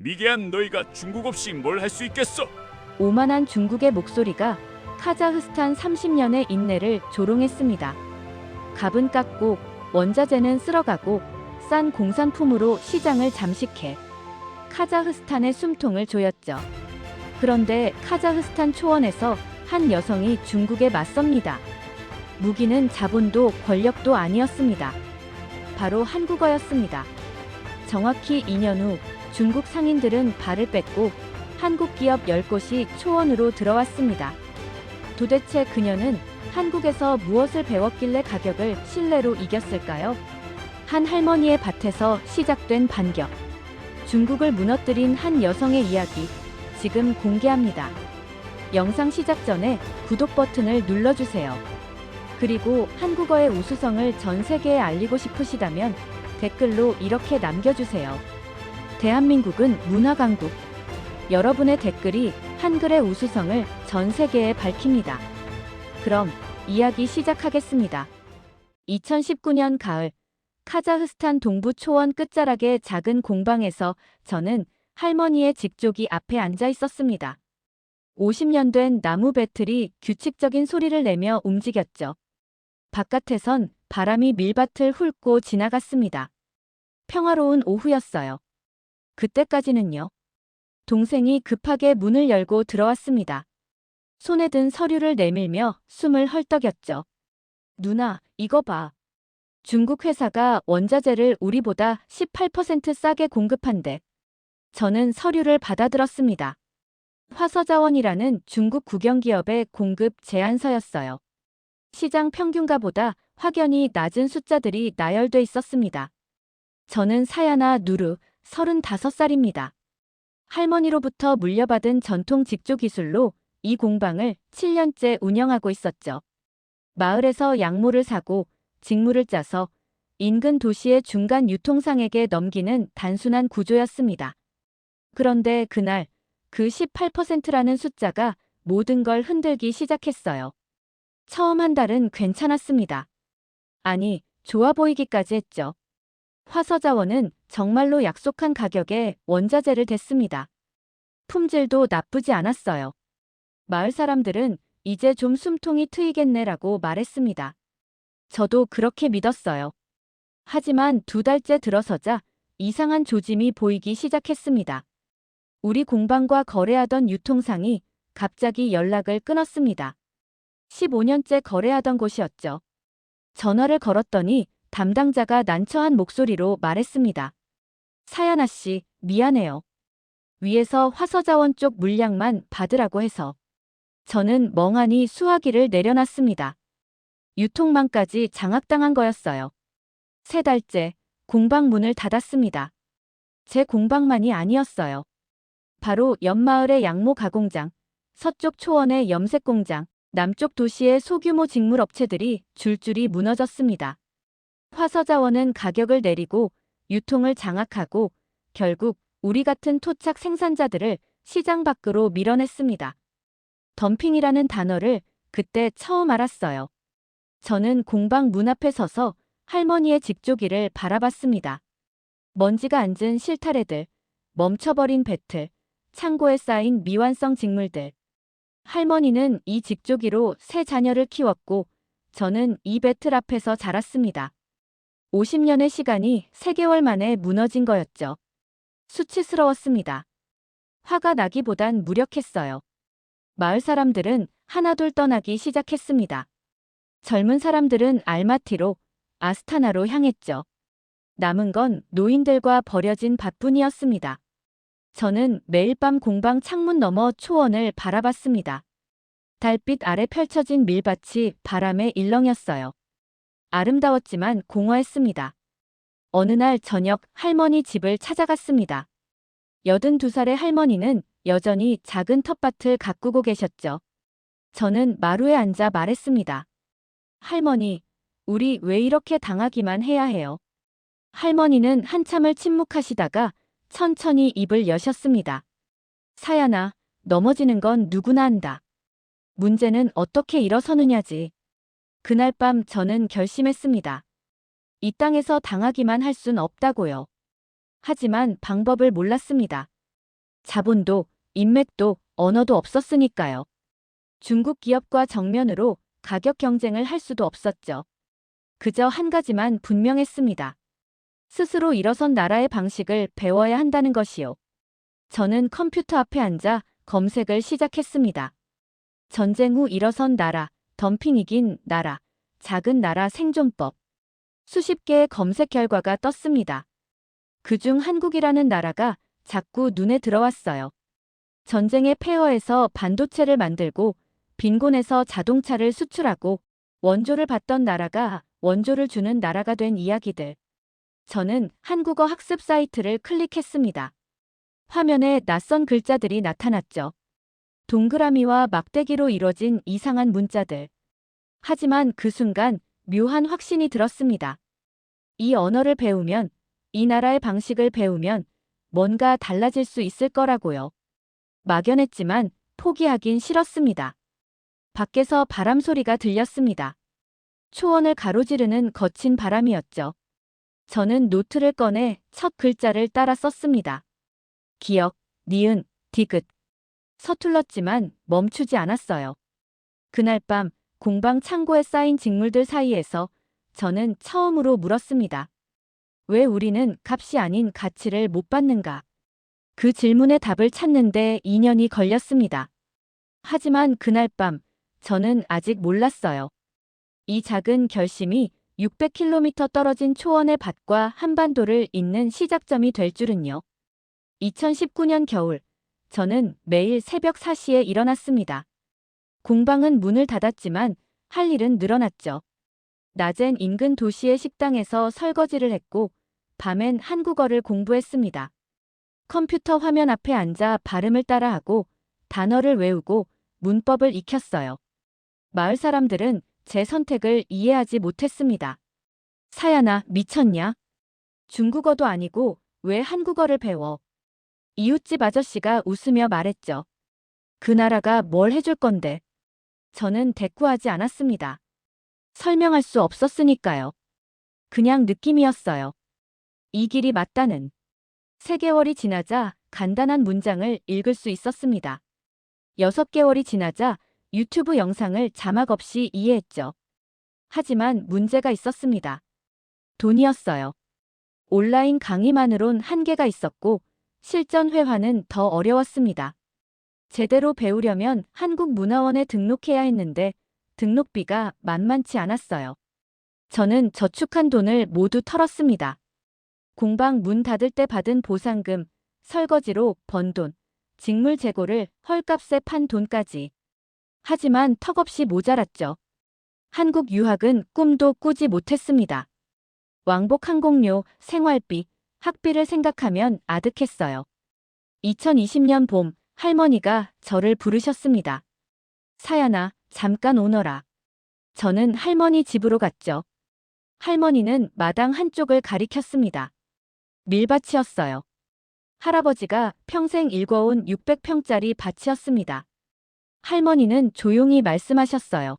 미개한 너희가 중국 없이 뭘 할 수 있겠어? 오만한 중국의 목소리가 카자흐스탄 30년의 인내를 조롱했습니다. 값은 깎고 원자재는 쓸어가고 싼 공산품으로 시장을 잠식해 카자흐스탄의 숨통을 조였죠. 그런데 카자흐스탄 초원에서 한 여성이 중국에 맞섭니다. 무기는 자본도 권력도 아니었습니다. 바로 한국어였습니다. 정확히 2년 후 중국 상인들은 발을 뺐고 한국 기업 10곳이 초원으로 들어왔습니다. 도대체 그녀는 한국에서 무엇을 배웠길래 가격을 신뢰로 이겼을까요? 한 할머니의 밭에서 시작된 반격. 중국을 무너뜨린 한 여성의 이야기 지금 공개합니다. 영상 시작 전에 구독 버튼을 눌러주세요. 그리고 한국어의 우수성을 전 세계에 알리고 싶으시다면 댓글로 이렇게 남겨주세요. 대한민국은 문화강국. 여러분의 댓글이 한글의 우수성을 전 세계에 밝힙니다. 그럼 이야기 시작하겠습니다. 2019년 가을, 카자흐스탄 동부 초원 끝자락의 작은 공방에서 저는 할머니의 직조기 앞에 앉아 있었습니다. 50년 된 나무 배틀이 규칙적인 소리를 내며 움직였죠. 바깥에선 바람이 밀밭을 훑고 지나갔습니다. 평화로운 오후였어요. 그때까지는요. 동생이 급하게 문을 열고 들어왔습니다. 손에 든 서류를 내밀며 숨을 헐떡였죠. 누나, 이거 봐. 중국 회사가 원자재를 우리보다 18% 싸게 공급한대. 저는 서류를 받아들었습니다. 화서자원이라는 중국 국영기업의 공급 제안서였어요. 시장 평균가보다 확연히 낮은 숫자들이 나열돼 있었습니다. 저는 사야나 누르, 35살입니다. 할머니로부터 물려받은 전통 직조 기술로 이 공방을 7년째 운영하고 있었죠. 마을에서 약물을 사고 직무를 짜서 인근 도시의 중간 유통상에게 넘기는 단순한 구조였습니다. 그런데 그날 그 18%라는 숫자가 모든 걸 흔들기 시작했어요. 처음 한 달은 괜찮았습니다. 아니, 좋아 보이기까지 했죠. 화서자원은 정말로 약속한 가격에 원자재를 댔습니다. 품질도 나쁘지 않았어요. 마을 사람들은 이제 좀 숨통이 트이겠네라고 말했습니다. 저도 그렇게 믿었어요. 하지만 2달째 들어서자 이상한 조짐이 보이기 시작했습니다. 우리 공방과 거래하던 유통상이 갑자기 연락을 끊었습니다. 15년째 거래하던 곳이었죠. 전화를 걸었더니 담당자가 난처한 목소리로 말했습니다. 사야나 씨, 미안해요. 위에서 화서자원 쪽 물량만 받으라고 해서. 저는 멍하니 수화기를 내려놨습니다. 유통망까지 장악당한 거였어요. 3달째 공방 문을 닫았습니다. 제 공방만이 아니었어요. 바로 옆마을의 양모 가공장, 서쪽 초원의 염색 공장, 남쪽 도시의 소규모 직물 업체들이 줄줄이 무너졌습니다. 화서자원은 가격을 내리고 유통을 장악하고 결국 우리 같은 토착 생산자들을 시장 밖으로 밀어냈습니다. 덤핑이라는 단어를 그때 처음 알았어요. 저는 공방 문 앞에 서서 할머니의 직조기를 바라봤습니다. 먼지가 앉은 실타래들, 멈춰버린 배틀, 창고에 쌓인 미완성 직물들. 할머니는 이 직조기로 3자녀를 키웠고 저는 이 배틀 앞에서 자랐습니다. 50년의 시간이 3개월 만에 무너진 거였죠. 수치스러웠습니다. 화가 나기보단 무력했어요. 마을 사람들은 하나둘 떠나기 시작했습니다. 젊은 사람들은 알마티로, 아스타나로 향했죠. 남은 건 노인들과 버려진 밭뿐이었습니다. 저는 매일 밤 공방 창문 너머 초원을 바라봤습니다. 달빛 아래 펼쳐진 밀밭이 바람에 일렁였어요. 아름다웠지만 공허했습니다. 어느 날 저녁 할머니 집을 찾아갔습니다. 82살의 할머니는 여전히 작은 텃밭을 가꾸고 계셨죠. 저는 마루에 앉아 말했습니다. 할머니, 우리 왜 이렇게 당하기만 해야 해요? 할머니는 한참을 침묵하시다가 천천히 입을 여셨습니다. 사야나, 넘어지는 건 누구나 한다. 문제는 어떻게 일어서느냐지. 그날 밤 저는 결심했습니다. 이 땅에서 당하기만 할 순 없다고요. 하지만 방법을 몰랐습니다. 자본도, 인맥도, 언어도 없었으니까요. 중국 기업과 정면으로 가격 경쟁을 할 수도 없었죠. 그저 한 가지만 분명했습니다. 스스로 일어선 나라의 방식을 배워야 한다는 것이요. 저는 컴퓨터 앞에 앉아 검색을 시작했습니다. 전쟁 후 일어선 나라, 덤핑 이긴 나라, 작은 나라 생존법. 수십 개의 검색 결과가 떴습니다. 그중 한국이라는 나라가 자꾸 눈에 들어왔어요. 전쟁의 폐허에서 반도체를 만들고 빈곤에서 자동차를 수출하고 원조를 받던 나라가 원조를 주는 나라가 된 이야기들. 저는 한국어 학습 사이트를 클릭했습니다. 화면에 낯선 글자들이 나타났죠. 동그라미와 막대기로 이뤄진 이상한 문자들. 하지만 그 순간 묘한 확신이 들었습니다. 이 언어를 배우면, 이 나라의 방식을 배우면 뭔가 달라질 수 있을 거라고요. 막연했지만 포기하긴 싫었습니다. 밖에서 바람 소리가 들렸습니다. 초원을 가로지르는 거친 바람이었죠. 저는 노트를 꺼내 첫 글자를 따라 썼습니다. 기역, 니은, 디귿. 서툴렀지만 멈추지 않았어요. 그날 밤 공방 창고에 쌓인 직물들 사이에서 저는 처음으로 물었습니다. 왜 우리는 값이 아닌 가치를 못 받는가? 그 질문의 답을 찾는데 2년이 걸렸습니다. 하지만 그날 밤 저는 아직 몰랐어요. 이 작은 결심이 600km 떨어진 초원의 밭과 한반도를 잇는 시작점이 될 줄은요. 2019년 겨울, 저는 매일 새벽 4시에 일어났습니다. 공방은 문을 닫았지만 할 일은 늘어났죠. 낮엔 인근 도시의 식당에서 설거지를 했고, 밤엔 한국어를 공부했습니다. 컴퓨터 화면 앞에 앉아 발음을 따라하고, 단어를 외우고, 문법을 익혔어요. 마을 사람들은 제 선택을 이해하지 못했습니다. 사야나, 미쳤냐? 중국어도 아니고 왜 한국어를 배워? 이웃집 아저씨가 웃으며 말했죠. 그 나라가 뭘 해줄 건데? 저는 대꾸하지 않았습니다. 설명할 수 없었으니까요. 그냥 느낌이었어요. 이 길이 맞다는. 3개월이 지나자 간단한 문장을 읽을 수 있었습니다. 6개월이 지나자 유튜브 영상을 자막 없이 이해했죠. 하지만 문제가 있었습니다. 돈이었어요. 온라인 강의만으론 한계가 있었고 실전 회화는 더 어려웠습니다. 제대로 배우려면 한국문화원에 등록해야 했는데 등록비가 만만치 않았어요. 저는 저축한 돈을 모두 털었습니다. 공방 문 닫을 때 받은 보상금, 설거지로 번 돈, 직물 재고를 헐값에 판 돈까지. 하지만 턱없이 모자랐죠. 한국 유학은 꿈도 꾸지 못했습니다. 왕복 항공료, 생활비, 학비를 생각하면 아득했어요. 2020년 봄, 할머니가 저를 부르셨습니다. 사야나, 잠깐 오너라. 저는 할머니 집으로 갔죠. 할머니는 마당 한쪽을 가리켰습니다. 밀밭이었어요. 할아버지가 평생 일궈온 600평짜리 밭이었습니다. 할머니는 조용히 말씀하셨어요.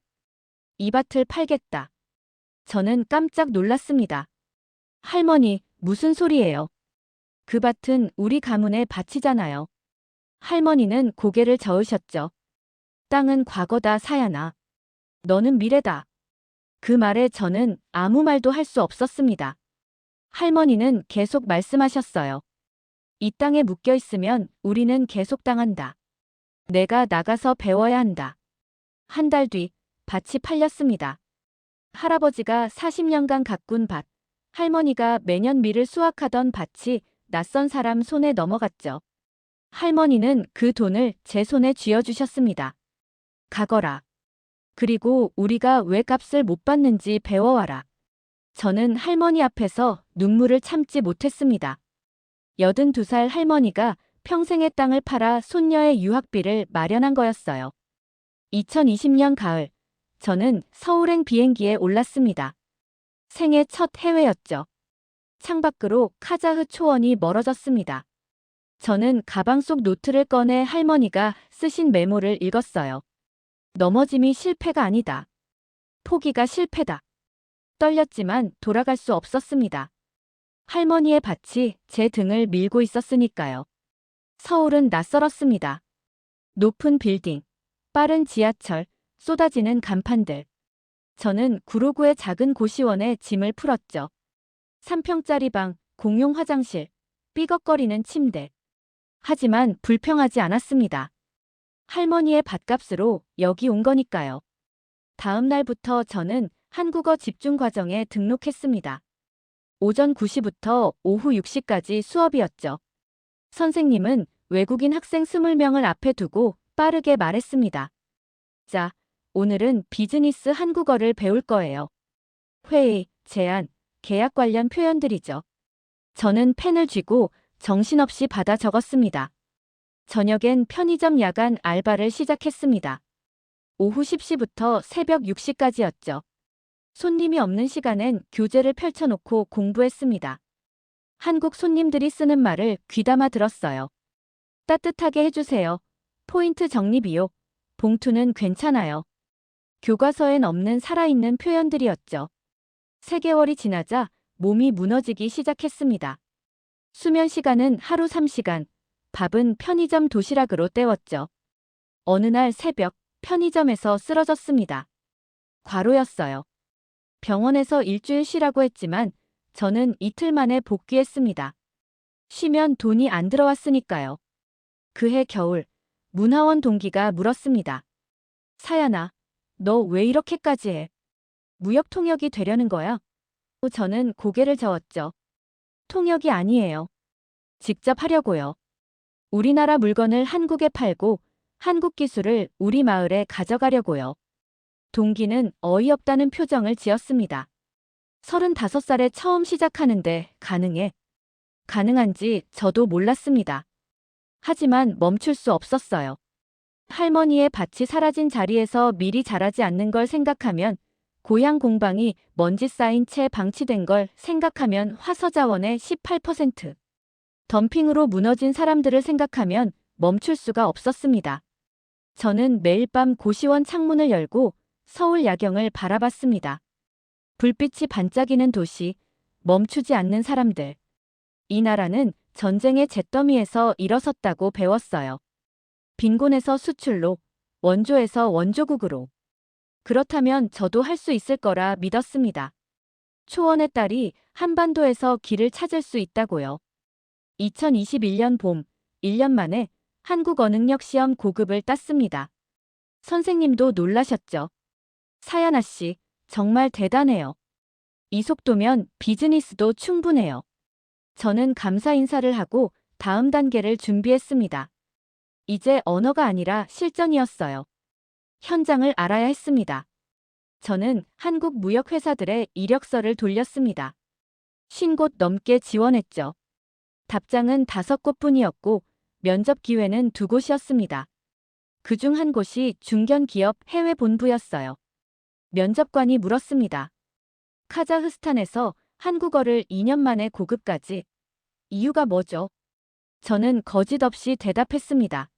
이 밭을 팔겠다. 저는 깜짝 놀랐습니다. 할머니, 무슨 소리예요? 그 밭은 우리 가문의 밭이잖아요. 할머니는 고개를 저으셨죠. 땅은 과거다, 사야나. 너는 미래다. 그 말에 저는 아무 말도 할 수 없었습니다. 할머니는 계속 말씀하셨어요. 이 땅에 묶여 있으면 우리는 계속 당한다. 내가 나가서 배워야 한다. 한 달 뒤, 밭이 팔렸습니다. 할아버지가 40년간 가꾼 밭, 할머니가 매년 밀을 수확하던 밭이 낯선 사람 손에 넘어갔죠. 할머니는 그 돈을 제 손에 쥐어주셨습니다. 가거라. 그리고 우리가 왜 값을 못 받는지 배워와라. 저는 할머니 앞에서 눈물을 참지 못했습니다. 82살 할머니가 평생의 땅을 팔아 손녀의 유학비를 마련한 거였어요. 2020년 가을, 저는 서울행 비행기에 올랐습니다. 생애 첫 해외였죠. 창밖으로 카자흐 초원이 멀어졌습니다. 저는 가방 속 노트를 꺼내 할머니가 쓰신 메모를 읽었어요. 넘어짐이 실패가 아니다. 포기가 실패다. 떨렸지만 돌아갈 수 없었습니다. 할머니의 밭이 제 등을 밀고 있었으니까요. 서울은 낯설었습니다. 높은 빌딩, 빠른 지하철, 쏟아지는 간판들. 저는 구로구의 작은 고시원에 짐을 풀었죠. 3평짜리 방, 공용 화장실, 삐걱거리는 침대. 하지만 불평하지 않았습니다. 할머니의 밭값으로 여기 온 거니까요. 다음 날부터 저는 한국어 집중 과정에 등록했습니다. 오전 9시부터 오후 6시까지 수업이었죠. 선생님은 외국인 학생 20명을 앞에 두고 빠르게 말했습니다. 자, 오늘은 비즈니스 한국어를 배울 거예요. 회의, 제안, 계약 관련 표현들이죠. 저는 펜을 쥐고 정신없이 받아 적었습니다. 저녁엔 편의점 야간 알바를 시작했습니다. 오후 10시부터 새벽 6시까지였죠. 손님이 없는 시간엔 교재를 펼쳐놓고 공부했습니다. 한국 손님들이 쓰는 말을 귀담아 들었어요. 따뜻하게 해주세요. 포인트 정리비요. 봉투는 괜찮아요. 교과서엔 없는 살아있는 표현들이었죠. 3개월이 지나자 몸이 무너지기 시작했습니다. 수면 시간은 하루 3시간, 밥은 편의점 도시락으로 때웠죠. 어느 날 새벽 편의점에서 쓰러졌습니다. 과로였어요. 병원에서 일주일 쉬라고 했지만 저는 이틀 만에 복귀했습니다. 쉬면 돈이 안 들어왔으니까요. 그해 겨울 문화원 동기가 물었습니다. 사연아, 너 왜 이렇게까지 해? 무역 통역이 되려는 거야? 저는 고개를 저었죠. 통역이 아니에요. 직접 하려고요. 우리나라 물건을 한국에 팔고 한국 기술을 우리 마을에 가져가려고요. 동기는 어이없다는 표정을 지었습니다. 35살에 처음 시작하는데 가능해? 가능한지 저도 몰랐습니다. 하지만 멈출 수 없었어요. 할머니의 밭이 사라진 자리에서 미리 자라지 않는 걸 생각하면, 고향 공방이 먼지 쌓인 채 방치된 걸 생각하면 화서자원의 18%, 덤핑으로 무너진 사람들을 생각하면 멈출 수가 없었습니다. 저는 매일 밤 고시원 창문을 열고 서울 야경을 바라봤습니다. 불빛이 반짝이는 도시, 멈추지 않는 사람들. 이 나라는 전쟁의 잿더미에서 일어섰다고 배웠어요. 빈곤에서 수출로, 원조에서 원조국으로. 그렇다면 저도 할 수 있을 거라 믿었습니다. 초원의 딸이 한반도에서 길을 찾을 수 있다고요. 2021년 봄, 1년 만에 한국 언응력 시험 고급을 땄습니다. 선생님도 놀라셨죠. 사연아 씨, 정말 대단해요. 이 속도면 비즈니스도 충분해요. 저는 감사 인사를 하고 다음 단계를 준비했습니다. 이제 언어가 아니라 실전이었어요. 현장을 알아야 했습니다. 저는 한국 무역회사들의 이력서를 돌렸습니다. 50곳 넘게 지원했죠. 답장은 5곳뿐이었고 면접 기회는 2곳이었습니다. 그중 한 곳이 중견기업 해외 본부였어요. 면접관이 물었습니다. 카자흐스탄에서 한국어를 2년 만에 고급까지. 이유가 뭐죠? 저는 거짓 없이 대답했습니다.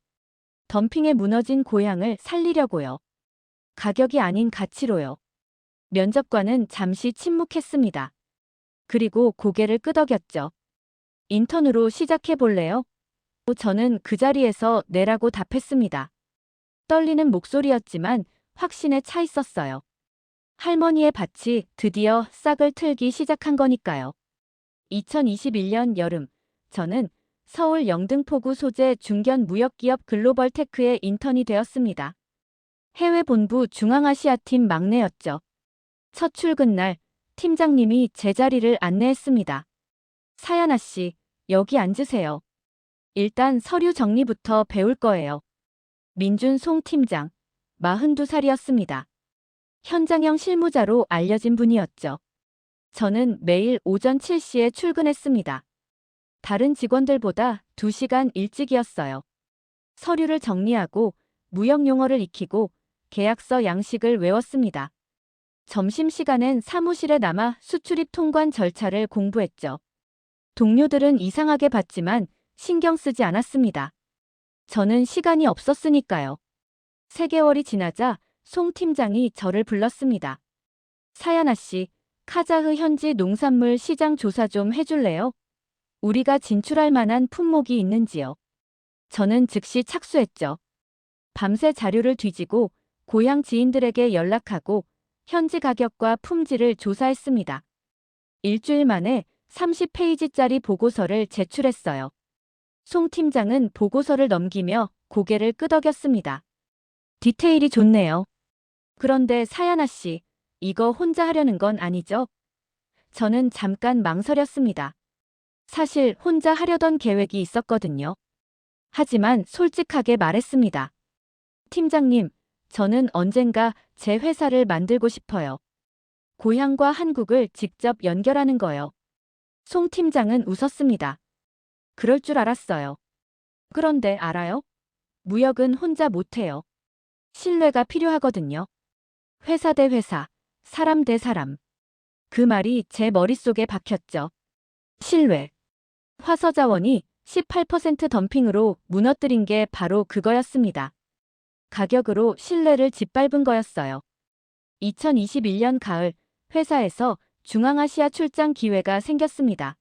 덤핑에 무너진 고향을 살리려고요. 가격이 아닌 가치로요. 면접관은 잠시 침묵했습니다. 그리고 고개를 끄덕였죠. 인턴으로 시작해 볼래요? 저는 그 자리에서 네라고 답했습니다. 떨리는 목소리였지만 확신에 차 있었어요. 할머니의 밭이 드디어 싹을 틀기 시작한 거니까요. 2021년 여름, 저는 서울 영등포구 소재 중견무역기업 글로벌테크의 인턴이 되었습니다. 해외 본부 중앙아시아팀 막내였죠. 첫 출근 날 팀장님이 제 자리를 안내했습니다. 사연아 씨, 여기 앉으세요. 일단 서류 정리부터 배울 거예요. 민준 송 팀장, 42살이었습니다. 현장형 실무자로 알려진 분이었죠. 저는 매일 오전 7시에 출근했습니다. 다른 직원들보다 2시간 일찍이었어요. 서류를 정리하고 무역 용어를 익히고 계약서 양식을 외웠습니다. 점심시간엔 사무실에 남아 수출입 통관 절차를 공부했죠. 동료들은 이상하게 봤지만 신경 쓰지 않았습니다. 저는 시간이 없었으니까요. 3개월이 지나자 송 팀장이 저를 불렀습니다. 사연아 씨, 카자흐 현지 농산물 시장 조사 좀 해줄래요? 우리가 진출할 만한 품목이 있는지요. 저는 즉시 착수했죠. 밤새 자료를 뒤지고 고향 지인들에게 연락하고 현지 가격과 품질을 조사했습니다. 일주일 만에 30페이지짜리 보고서를 제출했어요. 송 팀장은 보고서를 넘기며 고개를 끄덕였습니다. 디테일이 좋네요. 그런데 사야나 씨, 이거 혼자 하려는 건 아니죠? 저는 잠깐 망설였습니다. 사실 혼자 하려던 계획이 있었거든요. 하지만 솔직하게 말했습니다. 팀장님, 저는 언젠가 제 회사를 만들고 싶어요. 고향과 한국을 직접 연결하는 거요. 송 팀장은 웃었습니다. 그럴 줄 알았어요. 그런데 알아요? 무역은 혼자 못해요. 신뢰가 필요하거든요. 회사 대 회사, 사람 대 사람. 그 말이 제 머릿속에 박혔죠. 신뢰. 화서자원이 18% 덤핑으로 무너뜨린 게 바로 그거였습니다. 가격으로 신뢰를 짓밟은 거였어요. 2021년 가을, 회사에서 중앙아시아 출장 기회가 생겼습니다.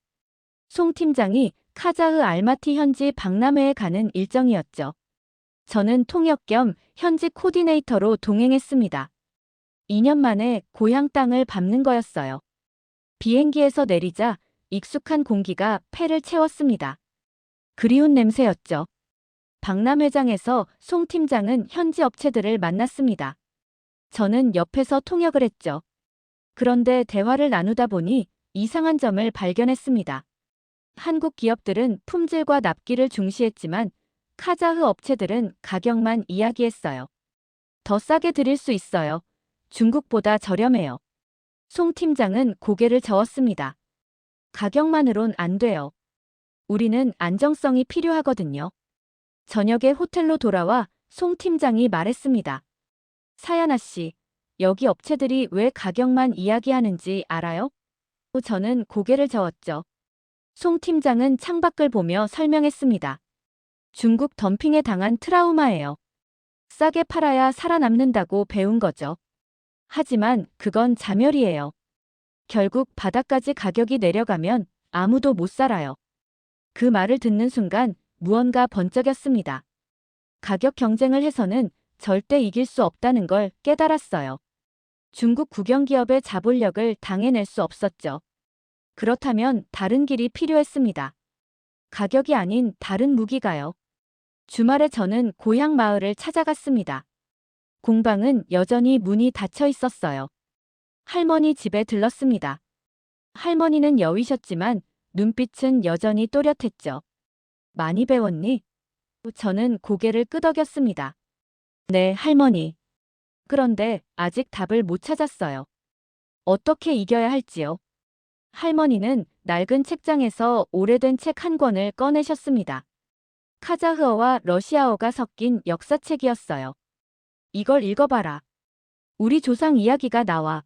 송 팀장이 카자흐 알마티 현지 박람회에 가는 일정이었죠. 저는 통역 겸 현지 코디네이터로 동행했습니다. 2년 만에 고향 땅을 밟는 거였어요. 비행기에서 내리자 익숙한 공기가 폐를 채웠습니다. 그리운 냄새였죠. 박람회장에서 송 팀장은 현지 업체들을 만났습니다. 저는 옆에서 통역을 했죠. 그런데 대화를 나누다 보니 이상한 점을 발견했습니다. 한국 기업들은 품질과 납기를 중시했지만 카자흐 업체들은 가격만 이야기했어요. 더 싸게 드릴 수 있어요. 중국보다 저렴해요. 송 팀장은 고개를 저었습니다. 가격만으론 안 돼요. 우리는 안정성이 필요하거든요. 저녁에 호텔로 돌아와 송 팀장이 말했습니다. 사야나 씨, 여기 업체들이 왜 가격만 이야기하는지 알아요? 저는 고개를 저었죠. 송 팀장은 창밖을 보며 설명했습니다. 중국 덤핑에 당한 트라우마예요. 싸게 팔아야 살아남는다고 배운 거죠. 하지만 그건 자멸이에요. 결국 바닥까지 가격이 내려가면 아무도 못 살아요. 그 말을 듣는 순간 무언가 번쩍였습니다. 가격 경쟁을 해서는 절대 이길 수 없다는 걸 깨달았어요. 중국 국영기업의 자본력을 당해낼 수 없었죠. 그렇다면 다른 길이 필요했습니다. 가격이 아닌 다른 무기가요. 주말에 저는 고향 마을을 찾아갔습니다. 공방은 여전히 문이 닫혀 있었어요. 할머니 집에 들렀습니다. 할머니는 여위셨지만 눈빛은 여전히 또렷했죠. 많이 배웠니? 저는 고개를 끄덕였습니다. 네, 할머니. 그런데 아직 답을 못 찾았어요. 어떻게 이겨야 할지요? 할머니는 낡은 책장에서 오래된 책 한 권을 꺼내셨습니다. 카자흐어와 러시아어가 섞인 역사책이었어요. 이걸 읽어봐라. 우리 조상 이야기가 나와.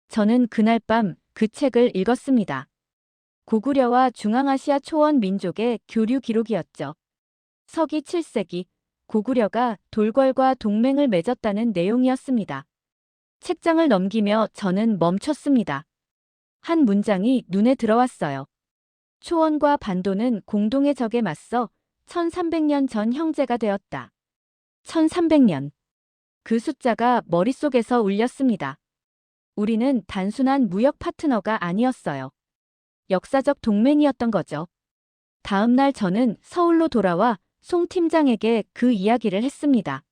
저는 그날 밤 그 책을 읽었습니다. 고구려와 중앙아시아 초원 민족의 교류 기록이었죠. 서기 7세기 고구려가 돌궐과 동맹을 맺었다는 내용이었습니다. 책장을 넘기며 저는 멈췄습니다. 한 문장이 눈에 들어왔어요. 초원과 반도는 공동의 적에 맞서 1300년 전 형제가 되었다. 1300년. 그 숫자가 머릿속에서 울렸습니다. 우리는 단순한 무역 파트너가 아니었어요. 역사적 동맹이었던 거죠. 다음 날 저는 서울로 돌아와 송 팀장에게 그 이야기를 했습니다.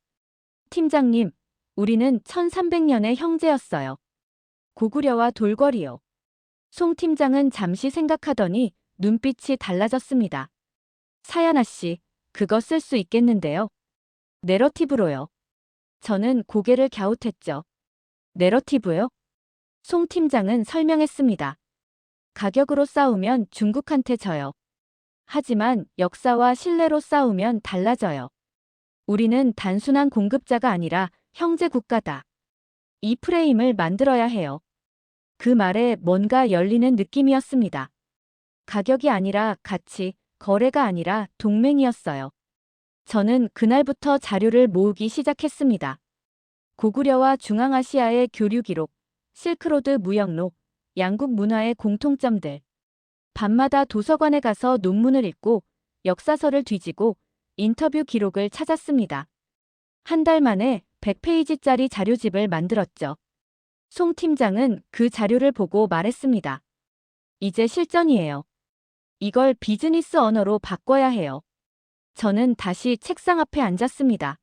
팀장님, 우리는 1300년의 형제였어요. 고구려와 돌궐이요. 송 팀장은 잠시 생각하더니 눈빛이 달라졌습니다. 사야나 씨, 그거 쓸 수 있겠는데요? 내러티브로요. 저는 고개를 갸웃했죠. 내러티브요? 송 팀장은 설명했습니다. 가격으로 싸우면 중국한테 져요. 하지만 역사와 신뢰로 싸우면 달라져요. 우리는 단순한 공급자가 아니라 형제 국가다. 이 프레임을 만들어야 해요. 그 말에 뭔가 열리는 느낌이었습니다. 가격이 아니라 가치, 거래가 아니라 동맹이었어요. 저는 그날부터 자료를 모으기 시작했습니다. 고구려와 중앙아시아의 교류 기록, 실크로드 무역로, 양국 문화의 공통점들. 밤마다 도서관에 가서 논문을 읽고 역사서를 뒤지고 인터뷰 기록을 찾았습니다. 한 달 만에 100페이지짜리 자료집을 만들었죠. 송 팀장은 그 자료를 보고 말했습니다. 이제 실전이에요. 이걸 비즈니스 언어로 바꿔야 해요. 저는 다시 책상 앞에 앉았습니다.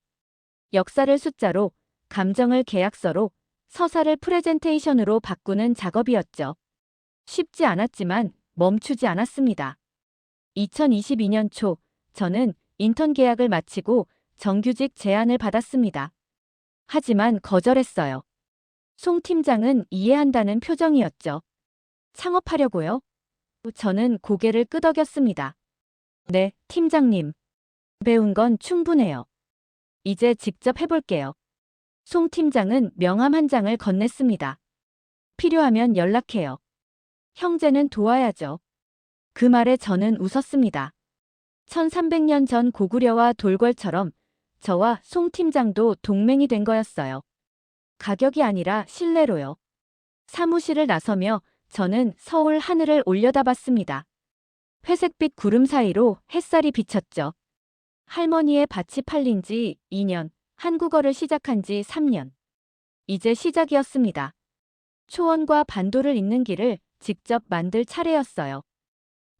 역사를 숫자로, 감정을 계약서로, 서사를 프레젠테이션으로 바꾸는 작업이었죠. 쉽지 않았지만 멈추지 않았습니다. 2022년 초, 저는 인턴 계약을 마치고 정규직 제안을 받았습니다. 하지만 거절했어요. 송 팀장은 이해한다는 표정이었죠. 창업하려고요? 저는 고개를 끄덕였습니다. 네, 팀장님. 배운 건 충분해요. 이제 직접 해볼게요. 송 팀장은 명함 한 장을 건넸습니다. 필요하면 연락해요. 형제는 도와야죠. 그 말에 저는 웃었습니다. 1300년 전 고구려와 돌궐처럼 저와 송 팀장도 동맹이 된 거였어요. 가격이 아니라 신뢰로요. 사무실을 나서며 저는 서울 하늘을 올려다봤습니다. 회색빛 구름 사이로 햇살이 비쳤죠. 할머니의 밭이 팔린 지 2년, 한국어를 시작한 지 3년. 이제 시작이었습니다. 초원과 반도를 잇는 길을 직접 만들 차례였어요.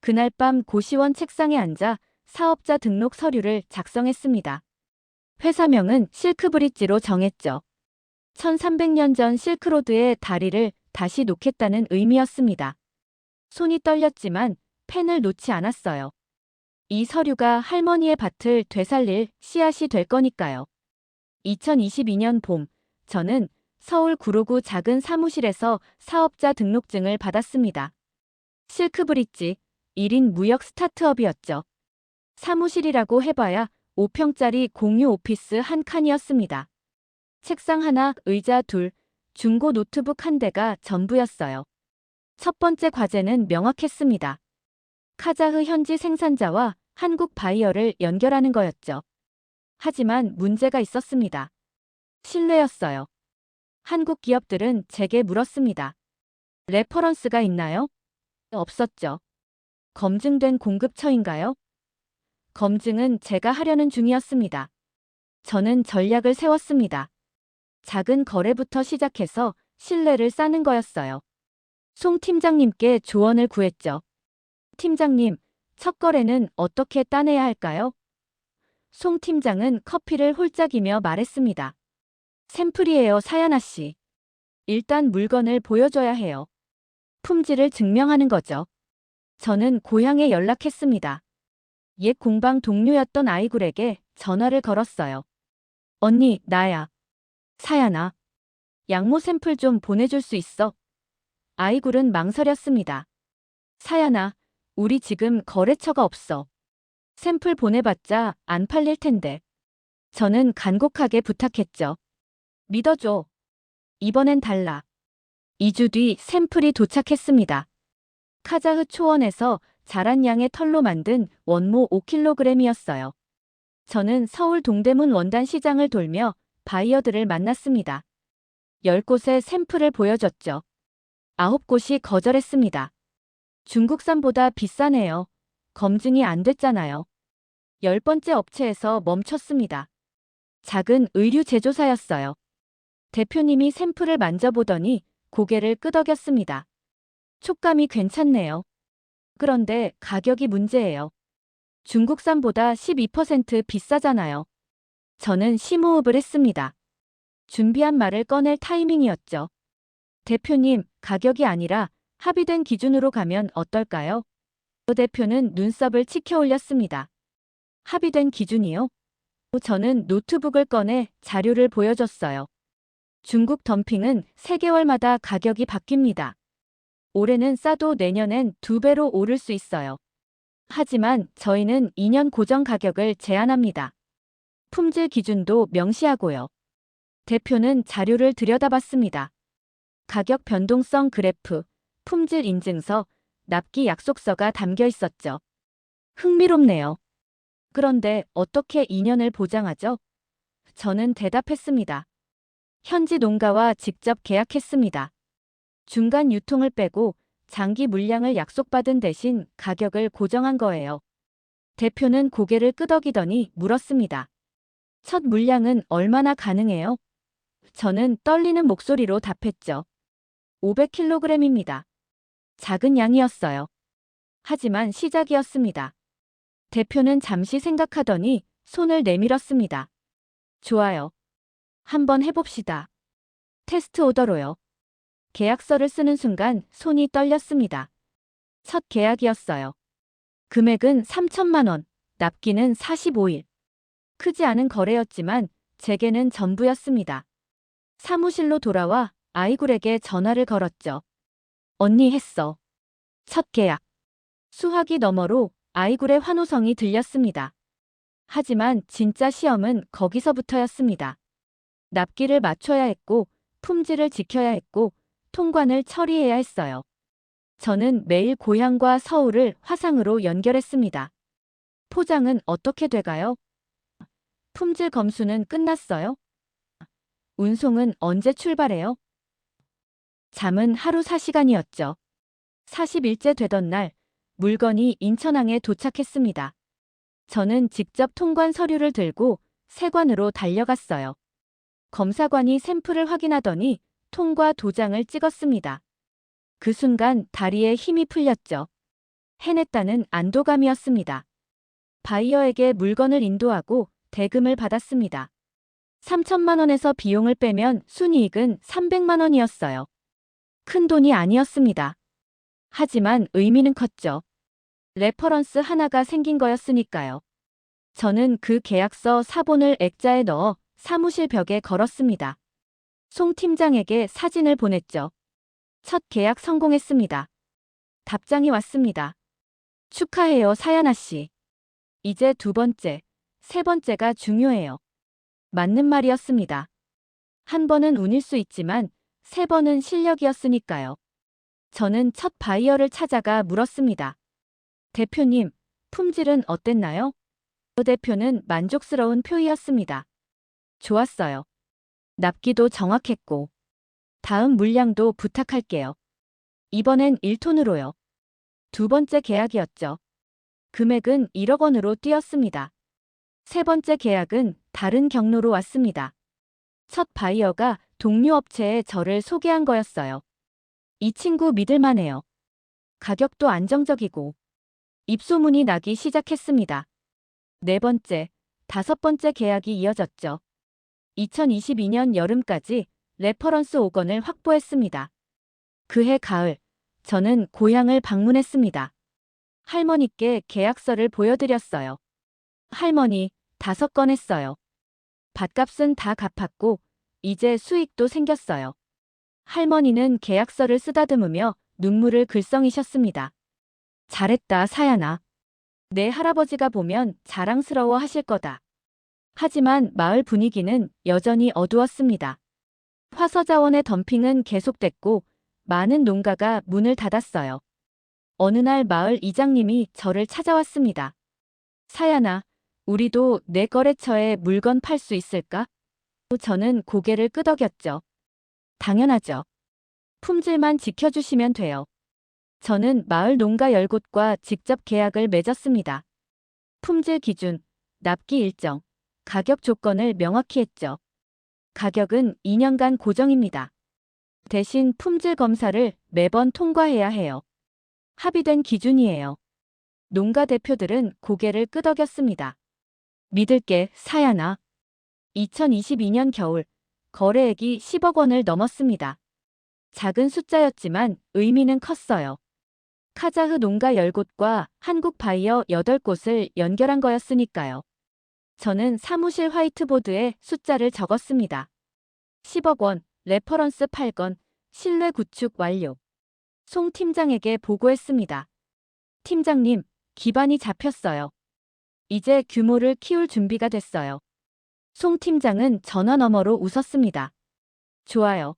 그날 밤 고시원 책상에 앉아 사업자 등록 서류를 작성했습니다. 회사명은 실크브릿지로 정했죠. 1300년 전 실크로드의 다리를 다시 놓겠다는 의미였습니다. 손이 떨렸지만 펜을 놓지 않았어요. 이 서류가 할머니의 밭을 되살릴 씨앗이 될 거니까요. 2022년 봄, 저는 서울 구로구 작은 사무실에서 사업자 등록증을 받았습니다. 실크브릿지, 1인 무역 스타트업이었죠. 사무실이라고 해봐야 5평짜리 공유 오피스 한 칸이었습니다. 책상 하나, 의자 둘, 중고 노트북 한 대가 전부였어요. 첫 번째 과제는 명확했습니다. 카자흐 현지 생산자와 한국 바이어를 연결하는 거였죠. 하지만 문제가 있었습니다. 신뢰였어요. 한국 기업들은 제게 물었습니다. 레퍼런스가 있나요? 없었죠. 검증된 공급처인가요? 검증은 제가 하려는 중이었습니다. 저는 전략을 세웠습니다. 작은 거래부터 시작해서 신뢰를 쌓는 거였어요. 송 팀장님께 조언을 구했죠. 팀장님, 첫 거래는 어떻게 따내야 할까요? 송 팀장은 커피를 홀짝이며 말했습니다. 샘플이에요, 사야나 씨. 일단 물건을 보여줘야 해요. 품질을 증명하는 거죠. 저는 고향에 연락했습니다. 옛 공방 동료였던 아이굴에게 전화를 걸었어요. 언니, 나야. 사야나. 양모 샘플 좀 보내줄 수 있어? 아이굴은 망설였습니다. 사야나, 우리 지금 거래처가 없어. 샘플 보내봤자 안 팔릴 텐데. 저는 간곡하게 부탁했죠. 믿어줘. 이번엔 달라. 2주 뒤 샘플이 도착했습니다. 카자흐 초원에서 자란 양의 털로 만든 원모 5kg이었어요. 저는 서울 동대문 원단 시장을 돌며 바이어들을 만났습니다. 10곳의 샘플을 보여줬죠. 9곳이 거절했습니다. 중국산보다 비싸네요. 검증이 안 됐잖아요. 10번째 업체에서 멈췄습니다. 작은 의류 제조사였어요. 대표님이 샘플을 만져보더니 고개를 끄덕였습니다. 촉감이 괜찮네요. 그런데 가격이 문제예요. 중국산보다 12% 비싸잖아요. 저는 심호흡을 했습니다. 준비한 말을 꺼낼 타이밍이었죠. 대표님, 가격이 아니라 합의된 기준으로 가면 어떨까요? 대표는 눈썹을 치켜 올렸습니다. 합의된 기준이요? 저는 노트북을 꺼내 자료를 보여줬어요. 중국 덤핑은 3개월마다 가격이 바뀝니다. 올해는 싸도 내년엔 2배로 오를 수 있어요. 하지만 저희는 2년 고정 가격을 제한합니다. 품질 기준도 명시하고요. 대표는 자료를 들여다봤습니다. 가격 변동성 그래프, 품질 인증서, 납기 약속서가 담겨 있었죠. 흥미롭네요. 그런데 어떻게 2년을 보장하죠? 저는 대답했습니다. 현지 농가와 직접 계약했습니다. 중간 유통을 빼고 장기 물량을 약속받은 대신 가격을 고정한 거예요. 대표는 고개를 끄덕이더니 물었습니다. 첫 물량은 얼마나 가능해요? 저는 떨리는 목소리로 답했죠. 500kg입니다. 작은 양이었어요. 하지만 시작이었습니다. 대표는 잠시 생각하더니 손을 내밀었습니다. 좋아요. 한번 해봅시다. 테스트 오더로요. 계약서를 쓰는 순간 손이 떨렸습니다. 첫 계약이었어요. 금액은 3천만 원, 납기는 45일. 크지 않은 거래였지만 제게는 전부였습니다. 사무실로 돌아와 아이굴에게 전화를 걸었죠. 언니 했어. 첫 계약. 수화기 너머로 아이굴의 환호성이 들렸습니다. 하지만 진짜 시험은 거기서부터였습니다. 납기를 맞춰야 했고, 품질을 지켜야 했고, 통관을 처리해야 했어요. 저는 매일 고향과 서울을 화상으로 연결했습니다. 포장은 어떻게 돼가요? 품질 검수는 끝났어요? 운송은 언제 출발해요? 잠은 하루 4시간이었죠. 40일째 되던 날, 물건이 인천항에 도착했습니다. 저는 직접 통관 서류를 들고 세관으로 달려갔어요. 검사관이 샘플을 확인하더니 통과 도장을 찍었습니다. 그 순간 다리에 힘이 풀렸죠. 해냈다는 안도감이었습니다. 바이어에게 물건을 인도하고 대금을 받았습니다. 3천만 원에서 비용을 빼면 순이익은 300만 원이었어요. 큰 돈이 아니었습니다. 하지만 의미는 컸죠. 레퍼런스 하나가 생긴 거였으니까요. 저는 그 계약서 사본을 액자에 넣어 사무실 벽에 걸었습니다. 송 팀장에게 사진을 보냈죠. 첫 계약 성공했습니다. 답장이 왔습니다. 축하해요, 사연아 씨. 이제 두 번째, 세 번째가 중요해요. 맞는 말이었습니다. 한 번은 운일 수 있지만 세 번은 실력이었으니까요. 저는 첫 바이어를 찾아가 물었습니다. 대표님, 품질은 어땠나요? 대표는 만족스러운 표이였습니다. 좋았어요. 납기도 정확했고. 다음 물량도 부탁할게요. 이번엔 1톤으로요. 두 번째 계약이었죠. 금액은 1억 원으로 뛰었습니다. 세 번째 계약은 다른 경로로 왔습니다. 첫 바이어가 동료 업체에 저를 소개한 거였어요. 이 친구 믿을만해요. 가격도 안정적이고. 입소문이 나기 시작했습니다. 네 번째, 다섯 번째 계약이 이어졌죠. 2022년 여름까지 레퍼런스 5건을 확보했습니다. 그해 가을, 저는 고향을 방문했습니다. 할머니께 계약서를 보여드렸어요. 할머니, 5건 했어요. 밭값은 다 갚았고 이제 수익도 생겼어요. 할머니는 계약서를 쓰다듬으며 눈물을 글썽이셨습니다. 잘했다, 사연아. 내 할아버지가 보면 자랑스러워 하실 거다. 하지만 마을 분위기는 여전히 어두웠습니다. 화서자원의 덤핑은 계속됐고 많은 농가가 문을 닫았어요. 어느 날 마을 이장님이 저를 찾아왔습니다. 사연아, 우리도 내 거래처에 물건 팔 수 있을까? 저는 고개를 끄덕였죠. 당연하죠. 품질만 지켜주시면 돼요. 저는 마을 농가 10곳과 직접 계약을 맺었습니다. 품질 기준, 납기 일정, 가격 조건을 명확히 했죠. 가격은 2년간 고정입니다. 대신 품질 검사를 매번 통과해야 해요. 합의된 기준이에요. 농가 대표들은 고개를 끄덕였습니다. 믿을게, 사연아. 2022년 겨울, 거래액이 10억 원을 넘었습니다. 작은 숫자였지만 의미는 컸어요. 카자흐 농가 10곳과 한국 바이어 8곳을 연결한 거였으니까요. 저는 사무실 화이트보드에 숫자를 적었습니다. 10억 원, 레퍼런스 8건, 신뢰 구축 완료. 송 팀장에게 보고했습니다. 팀장님, 기반이 잡혔어요. 이제 규모를 키울 준비가 됐어요. 송 팀장은 전화 너머로 웃었습니다. 좋아요.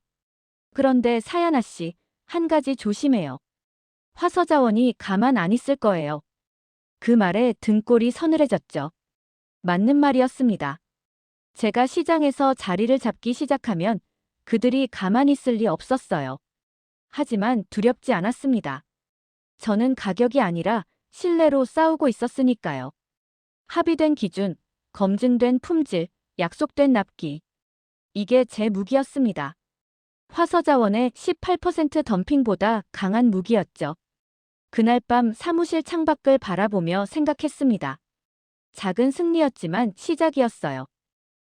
그런데 사연아 씨, 한 가지 조심해요. 화서자원이 가만 안 있을 거예요. 그 말에 등골이 서늘해졌죠. 맞는 말이었습니다. 제가 시장에서 자리를 잡기 시작하면 그들이 가만히 있을 리 없었어요. 하지만 두렵지 않았습니다. 저는 가격이 아니라 신뢰로 싸우고 있었으니까요. 합의된 기준, 검증된 품질, 약속된 납기. 이게 제 무기였습니다. 화서자원의 18% 덤핑보다 강한 무기였죠. 그날 밤 사무실 창밖을 바라보며 생각했습니다. 작은 승리였지만 시작이었어요.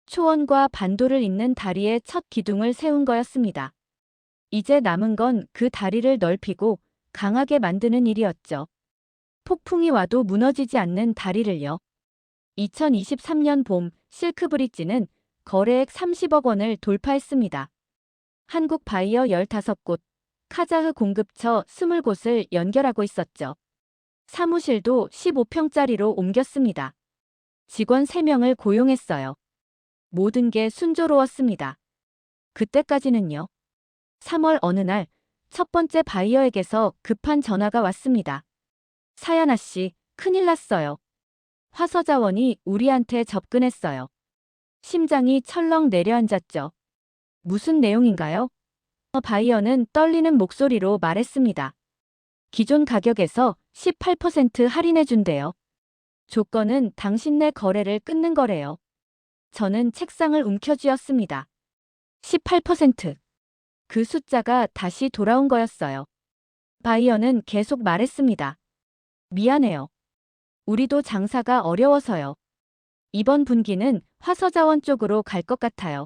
초원과 반도를 잇는 다리에 첫 기둥을 세운 거였습니다. 이제 남은 건 그 다리를 넓히고 강하게 만드는 일이었죠. 폭풍이 와도 무너지지 않는 다리를요. 2023년 봄 실크브릿지는 거래액 30억 원을 돌파했습니다. 한국 바이어 15곳, 카자흐 공급처 20곳을 연결하고 있었죠. 사무실도 15평짜리로 옮겼습니다. 직원 3명을 고용했어요. 모든 게 순조로웠습니다. 그때까지는요. 3월 어느 날 첫 번째 바이어에게서 급한 전화가 왔습니다. 사야나 씨, 큰일 났어요. 화서자원이 우리한테 접근했어요. 심장이 철렁 내려앉았죠. 무슨 내용인가요? 바이어는 떨리는 목소리로 말했습니다. 기존 가격에서 18% 할인해준대요. 조건은 당신네 거래를 끊는 거래요. 저는 책상을 움켜쥐었습니다. 18%. 그 숫자가 다시 돌아온 거였어요. 바이어는 계속 말했습니다. 미안해요. 우리도 장사가 어려워서요. 이번 분기는 화서자원 쪽으로 갈 것 같아요.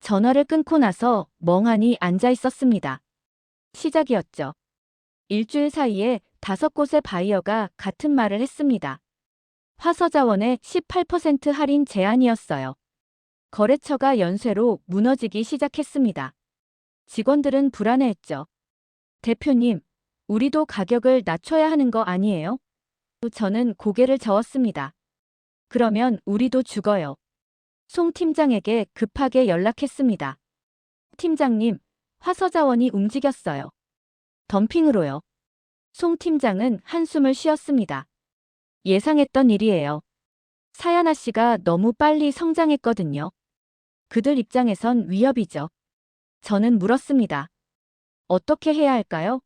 전화를 끊고 나서 멍하니 앉아 있었습니다. 시작이었죠. 일주일 사이에 5곳의 바이어가 같은 말을 했습니다. 화서자원의 18% 할인 제한이었어요. 거래처가 연쇄로 무너지기 시작했습니다. 직원들은 불안해했죠. 대표님, 우리도 가격을 낮춰야 하는 거 아니에요? 저는 고개를 저었습니다. 그러면 우리도 죽어요. 송 팀장에게 급하게 연락했습니다. 팀장님, 화서자원이 움직였어요. 덤핑으로요. 송 팀장은 한숨을 쉬었습니다. 예상했던 일이에요. 사야나 씨가 너무 빨리 성장했거든요. 그들 입장에선 위협이죠. 저는 물었습니다. 어떻게 해야 할까요?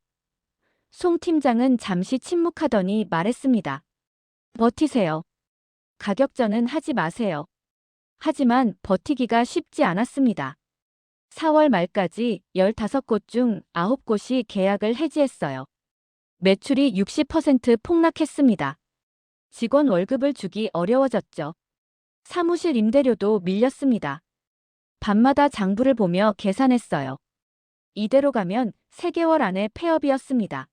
송 팀장은 잠시 침묵하더니 말했습니다. 버티세요. 가격전은 하지 마세요. 하지만 버티기가 쉽지 않았습니다. 4월 말까지 15곳 중 9곳이 계약을 해지했어요. 매출이 60% 폭락했습니다. 직원 월급을 주기 어려워졌죠. 사무실 임대료도 밀렸습니다. 밤마다 장부를 보며 계산했어요. 이대로 가면 3개월 안에 폐업이었습니다.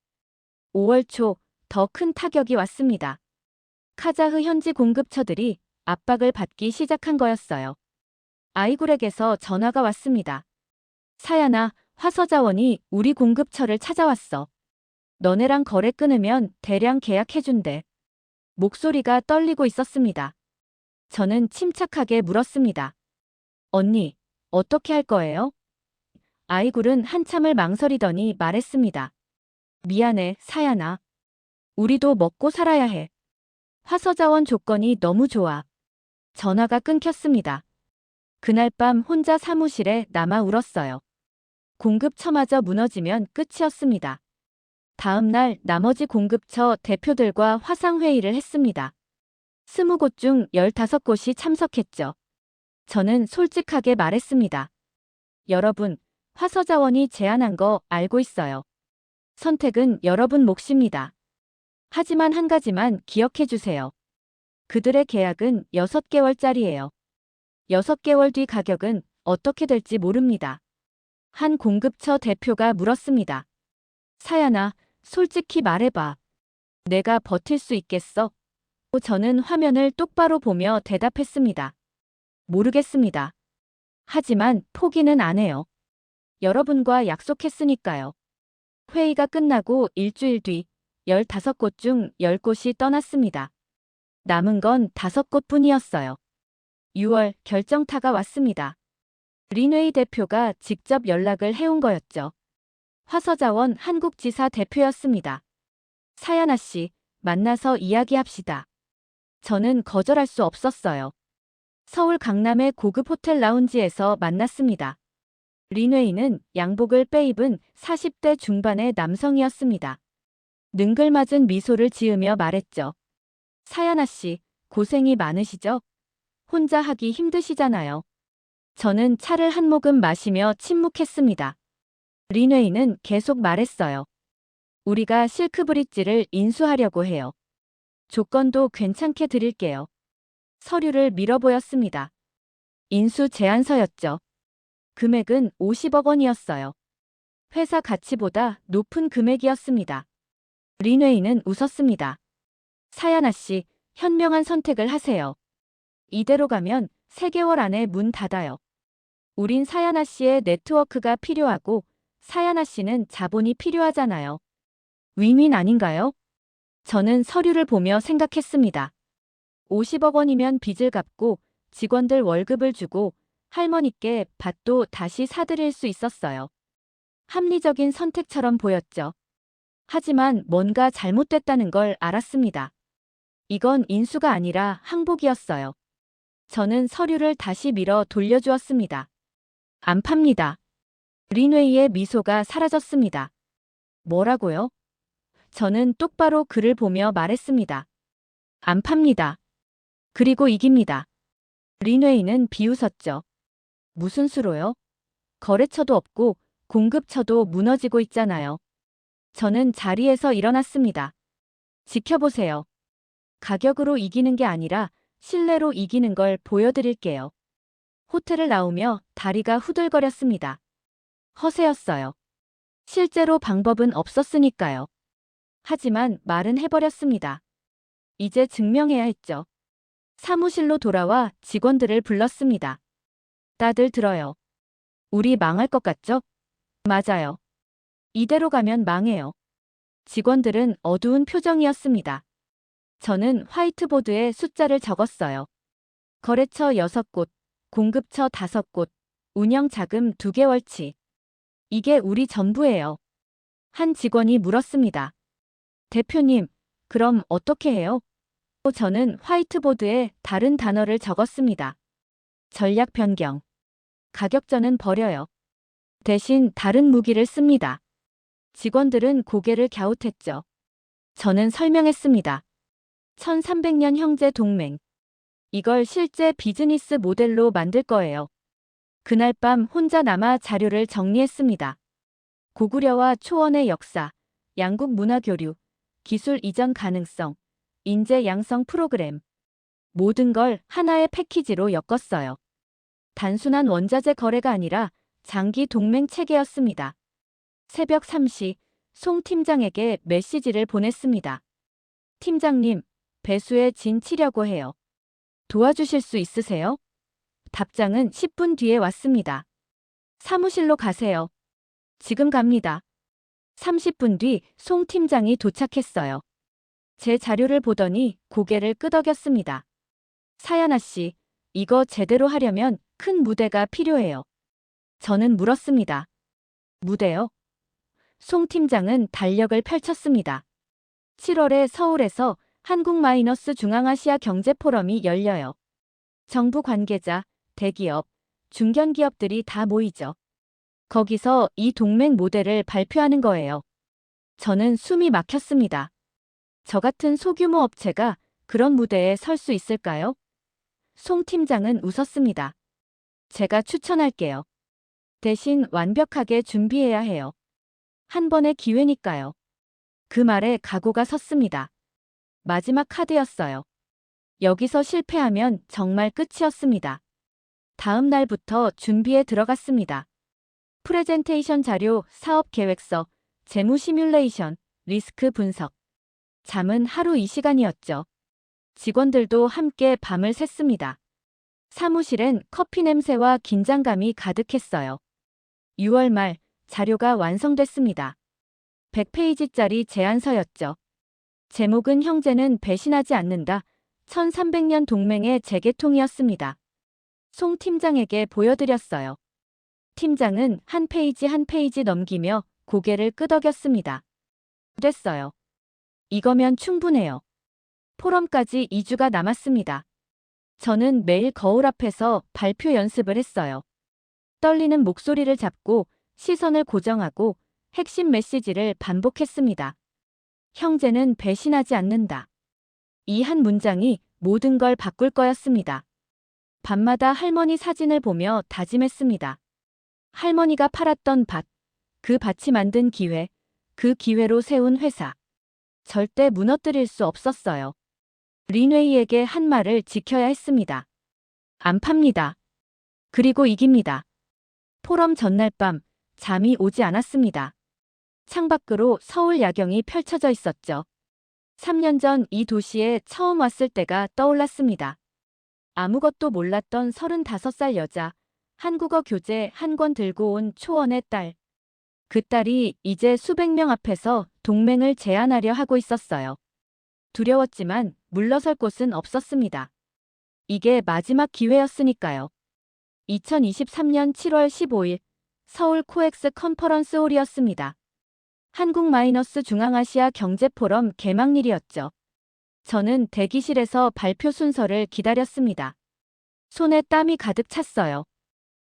5월 초 더 큰 타격이 왔습니다. 카자흐 현지 공급처들이 압박을 받기 시작한 거였어요. 아이굴에게서 전화가 왔습니다. 사야나, 화서자원이 우리 공급처를 찾아왔어. 너네랑 거래 끊으면 대량 계약해준대. 목소리가 떨리고 있었습니다. 저는 침착하게 물었습니다. 언니, 어떻게 할 거예요? 아이굴은 한참을 망설이더니 말했습니다. 미안해, 사야나. 우리도 먹고 살아야 해. 화서자원 조건이 너무 좋아. 전화가 끊겼습니다. 그날 밤 혼자 사무실에 남아 울었어요. 공급처마저 무너지면 끝이었습니다. 다음 날 나머지 공급처 대표들과 화상회의를 했습니다. 20곳 중 15곳이 참석했죠. 저는 솔직하게 말했습니다. 여러분, 화서자원이 제안한 거 알고 있어요. 선택은 여러분 몫입니다. 하지만 한 가지만 기억해 주세요. 그들의 계약은 6개월짜리예요. 6개월 뒤 가격은 어떻게 될지 모릅니다. 한 공급처 대표가 물었습니다. 사야나, 솔직히 말해봐. 내가 버틸 수 있겠어? 저는 화면을 똑바로 보며 대답했습니다. 모르겠습니다. 하지만 포기는 안 해요. 여러분과 약속했으니까요. 회의가 끝나고 일주일 뒤 15곳 중 10곳이 떠났습니다. 남은 건 5곳 뿐이었어요. 6월 결정타가 왔습니다. 린웨이 대표가 직접 연락을 해온 거였죠. 화서자원 한국지사 대표였습니다. 사야나 씨, 만나서 이야기합시다. 저는 거절할 수 없었어요. 서울 강남의 고급 호텔 라운지에서 만났습니다. 린웨이는 양복을 빼입은 40대 중반의 남성이었습니다. 능글맞은 미소를 지으며 말했죠. 사야나 씨, 고생이 많으시죠? 혼자 하기 힘드시잖아요. 저는 차를 한 모금 마시며 침묵했습니다. 린웨이는 계속 말했어요. 우리가 실크브릿지를 인수하려고 해요. 조건도 괜찮게 드릴게요. 서류를 밀어보였습니다. 인수 제안서였죠. 금액은 50억 원이었어요. 회사 가치보다 높은 금액이었습니다. 린웨이는 웃었습니다. 사야나 씨, 현명한 선택을 하세요. 이대로 가면 3개월 안에 문 닫아요. 우린 사야나 씨의 네트워크가 필요하고 사야나 씨는 자본이 필요하잖아요. 윈윈 아닌가요? 저는 서류를 보며 생각했습니다. 50억 원이면 빚을 갚고 직원들 월급을 주고 할머니께 밭도 다시 사드릴 수 있었어요. 합리적인 선택처럼 보였죠. 하지만 뭔가 잘못됐다는 걸 알았습니다. 이건 인수가 아니라 항복이었어요. 저는 서류를 다시 밀어 돌려주었습니다. 안 팝니다. 린웨이의 미소가 사라졌습니다. 뭐라고요? 저는 똑바로 그를 보며 말했습니다. 안 팝니다. 그리고 이깁니다. 린웨이는 비웃었죠. 무슨 수로요? 거래처도 없고 공급처도 무너지고 있잖아요. 저는 자리에서 일어났습니다. 지켜보세요. 가격으로 이기는 게 아니라 신뢰로 이기는 걸 보여드릴게요. 호텔을 나오며 다리가 후들거렸습니다. 허세였어요. 실제로 방법은 없었으니까요. 하지만 말은 해버렸습니다. 이제 증명해야 했죠. 사무실로 돌아와 직원들을 불렀습니다. 다들 들어요. 우리 망할 것 같죠? 맞아요. 이대로 가면 망해요. 직원들은 어두운 표정이었습니다. 저는 화이트보드에 숫자를 적었어요. 거래처 6곳, 공급처 5곳, 운영 자금 2개월치. 이게 우리 전부예요. 한 직원이 물었습니다. 대표님, 그럼 어떻게 해요? 저는 화이트보드에 다른 단어를 적었습니다. 전략 변경. 가격전은 버려요. 대신 다른 무기를 씁니다. 직원들은 고개를 갸웃했죠. 저는 설명했습니다. 1300년 형제 동맹. 이걸 실제 비즈니스 모델로 만들 거예요. 그날 밤 혼자 남아 자료를 정리했습니다. 고구려와 초원의 역사, 양국 문화 교류, 기술 이전 가능성, 인재 양성 프로그램. 모든 걸 하나의 패키지로 엮었어요. 단순한 원자재 거래가 아니라 장기 동맹 체계였습니다. 새벽 3시, 송 팀장에게 메시지를 보냈습니다. 팀장님, 배수에 진 치려고 해요. 도와주실 수 있으세요? 답장은 10분 뒤에 왔습니다. 사무실로 가세요. 지금 갑니다. 30분 뒤 송 팀장이 도착했어요. 제 자료를 보더니 고개를 끄덕였습니다. 사야나 씨, 이거 제대로 하려면 큰 무대가 필요해요. 저는 물었습니다. 무대요? 송 팀장은 달력을 펼쳤습니다. 7월에 서울에서 한국-중앙아시아 경제포럼이 열려요. 정부 관계자, 대기업, 중견기업들이 다 모이죠. 거기서 이 동맹 모델을 발표하는 거예요. 저는 숨이 막혔습니다. 저 같은 소규모 업체가 그런 무대에 설 수 있을까요? 송 팀장은 웃었습니다. 제가 추천할게요. 대신 완벽하게 준비해야 해요. 한 번의 기회니까요. 그 말에 각오가 섰습니다. 마지막 카드였어요. 여기서 실패하면 정말 끝이었습니다. 다음 날부터 준비에 들어갔습니다. 프레젠테이션 자료, 사업 계획서, 재무 시뮬레이션, 리스크 분석. 잠은 하루 2시간이었죠. 직원들도 함께 밤을 샜습니다. 사무실엔 커피 냄새와 긴장감이 가득했어요. 6월 말 자료가 완성됐습니다. 100페이지짜리 제안서였죠. 제목은 형제는 배신하지 않는다. 1300년 동맹의 재개통이었습니다. 송 팀장에게 보여드렸어요. 팀장은 한 페이지 한 페이지 넘기며 고개를 끄덕였습니다. 됐어요. 이거면 충분해요. 포럼까지 2주가 남았습니다. 저는 매일 거울 앞에서 발표 연습을 했어요. 떨리는 목소리를 잡고 시선을 고정하고 핵심 메시지를 반복했습니다. 형제는 배신하지 않는다. 이 한 문장이 모든 걸 바꿀 거였습니다. 밤마다 할머니 사진을 보며 다짐했습니다. 할머니가 팔았던 밭, 그 밭이 만든 기회, 그 기회로 세운 회사. 절대 무너뜨릴 수 없었어요. 린웨이에게 한 말을 지켜야 했습니다. 안 팝니다. 그리고 이깁니다. 포럼 전날 밤 잠이 오지 않았습니다. 창밖으로 서울 야경이 펼쳐져 있었죠. 3년 전 이 도시에 처음 왔을 때가 떠올랐습니다. 아무것도 몰랐던 35살 여자, 한국어 교재 한 권 들고 온 초원의 딸. 그 딸이 이제 수백 명 앞에서 동맹을 제안하려 하고 있었어요. 두려웠지만 물러설 곳은 없었습니다. 이게 마지막 기회였으니까요. 2023년 7월 15일 서울 코엑스 컨퍼런스 홀이었습니다. 한국-중앙아시아 경제포럼 개막일이었죠. 저는 대기실에서 발표 순서를 기다렸습니다. 손에 땀이 가득 찼어요.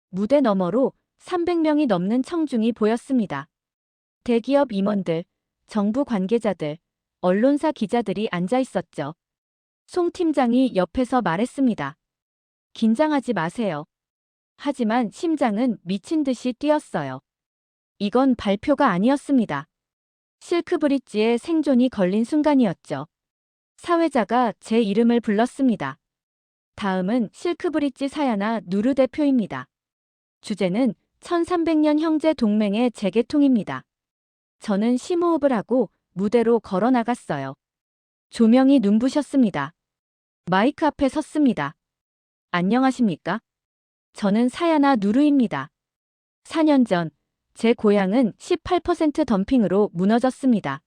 무대 너머로 300명이 넘는 청중이 보였습니다. 대기업 임원들, 정부 관계자들, 언론사 기자들이 앉아 있었죠. 송 팀장이 옆에서 말했습니다. 긴장하지 마세요. 하지만 심장은 미친 듯이 뛰었어요. 이건 발표가 아니었습니다. 실크브릿지의 생존이 걸린 순간이었죠. 사회자가 제 이름을 불렀습니다. 다음은 실크브릿지 사야나 누르 대표입니다. 주제는 1300년 형제 동맹의 재개통입니다. 저는 심호흡을 하고 무대로 걸어 나갔어요. 조명이 눈부셨습니다. 마이크 앞에 섰습니다. 안녕하십니까? 저는 사야나 누르입니다. 4년 전, 제 고향은 18% 덤핑으로 무너졌습니다.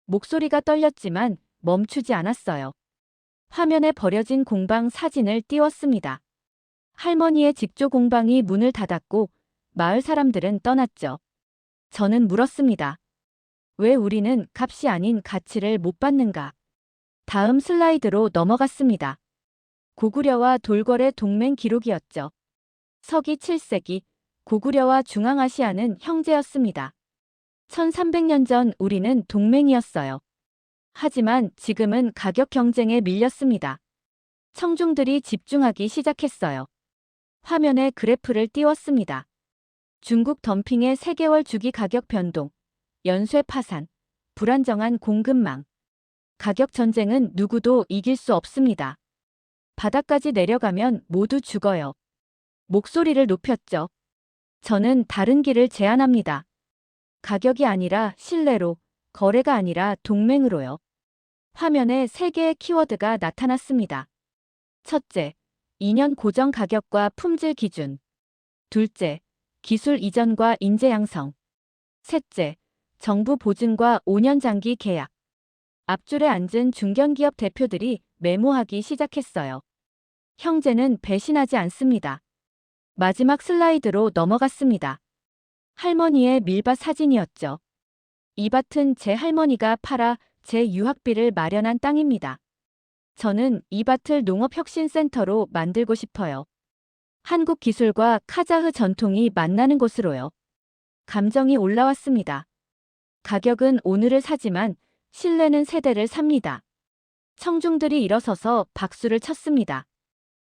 목소리가 떨렸지만 멈추지 않았어요. 화면에 버려진 공방 사진을 띄웠습니다. 할머니의 직조 공방이 문을 닫았고 마을 사람들은 떠났죠. 저는 물었습니다. 왜 우리는 값이 아닌 가치를 못 받는가? 다음 슬라이드로 넘어갔습니다. 고구려와 돌궐의 동맹 기록이었죠. 서기 7세기 고구려와 중앙아시아는 형제였습니다. 1300년 전 우리는 동맹이었어요. 하지만 지금은 가격 경쟁에 밀렸습니다. 청중들이 집중하기 시작했어요. 화면에 그래프를 띄웠습니다. 중국 덤핑의 3개월 주기 가격 변동, 연쇄 파산, 불안정한 공급망. 가격 전쟁은 누구도 이길 수 없습니다. 바닥까지 내려가면 모두 죽어요. 목소리를 높였죠. 저는 다른 길을 제안합니다. 가격이 아니라 신뢰로, 거래가 아니라 동맹으로요. 화면에 3개의 키워드가 나타났습니다. 첫째, 2년 고정 가격과 품질 기준. 둘째, 기술 이전과 인재 양성. 셋째, 정부 보증과 5년 장기 계약. 앞줄에 앉은 중견기업 대표들이 메모하기 시작했어요. 형제는 배신하지 않습니다. 마지막 슬라이드로 넘어갔습니다. 할머니의 밀밭 사진이었죠. 이 밭은 제 할머니가 팔아 제 유학비를 마련한 땅입니다. 저는 이 밭을 농업혁신센터로 만들고 싶어요. 한국 기술과 카자흐 전통이 만나는 곳으로요. 감정이 올라왔습니다. 가격은 오늘을 사지만 신뢰는 세대를 삽니다. 청중들이 일어서서 박수를 쳤습니다.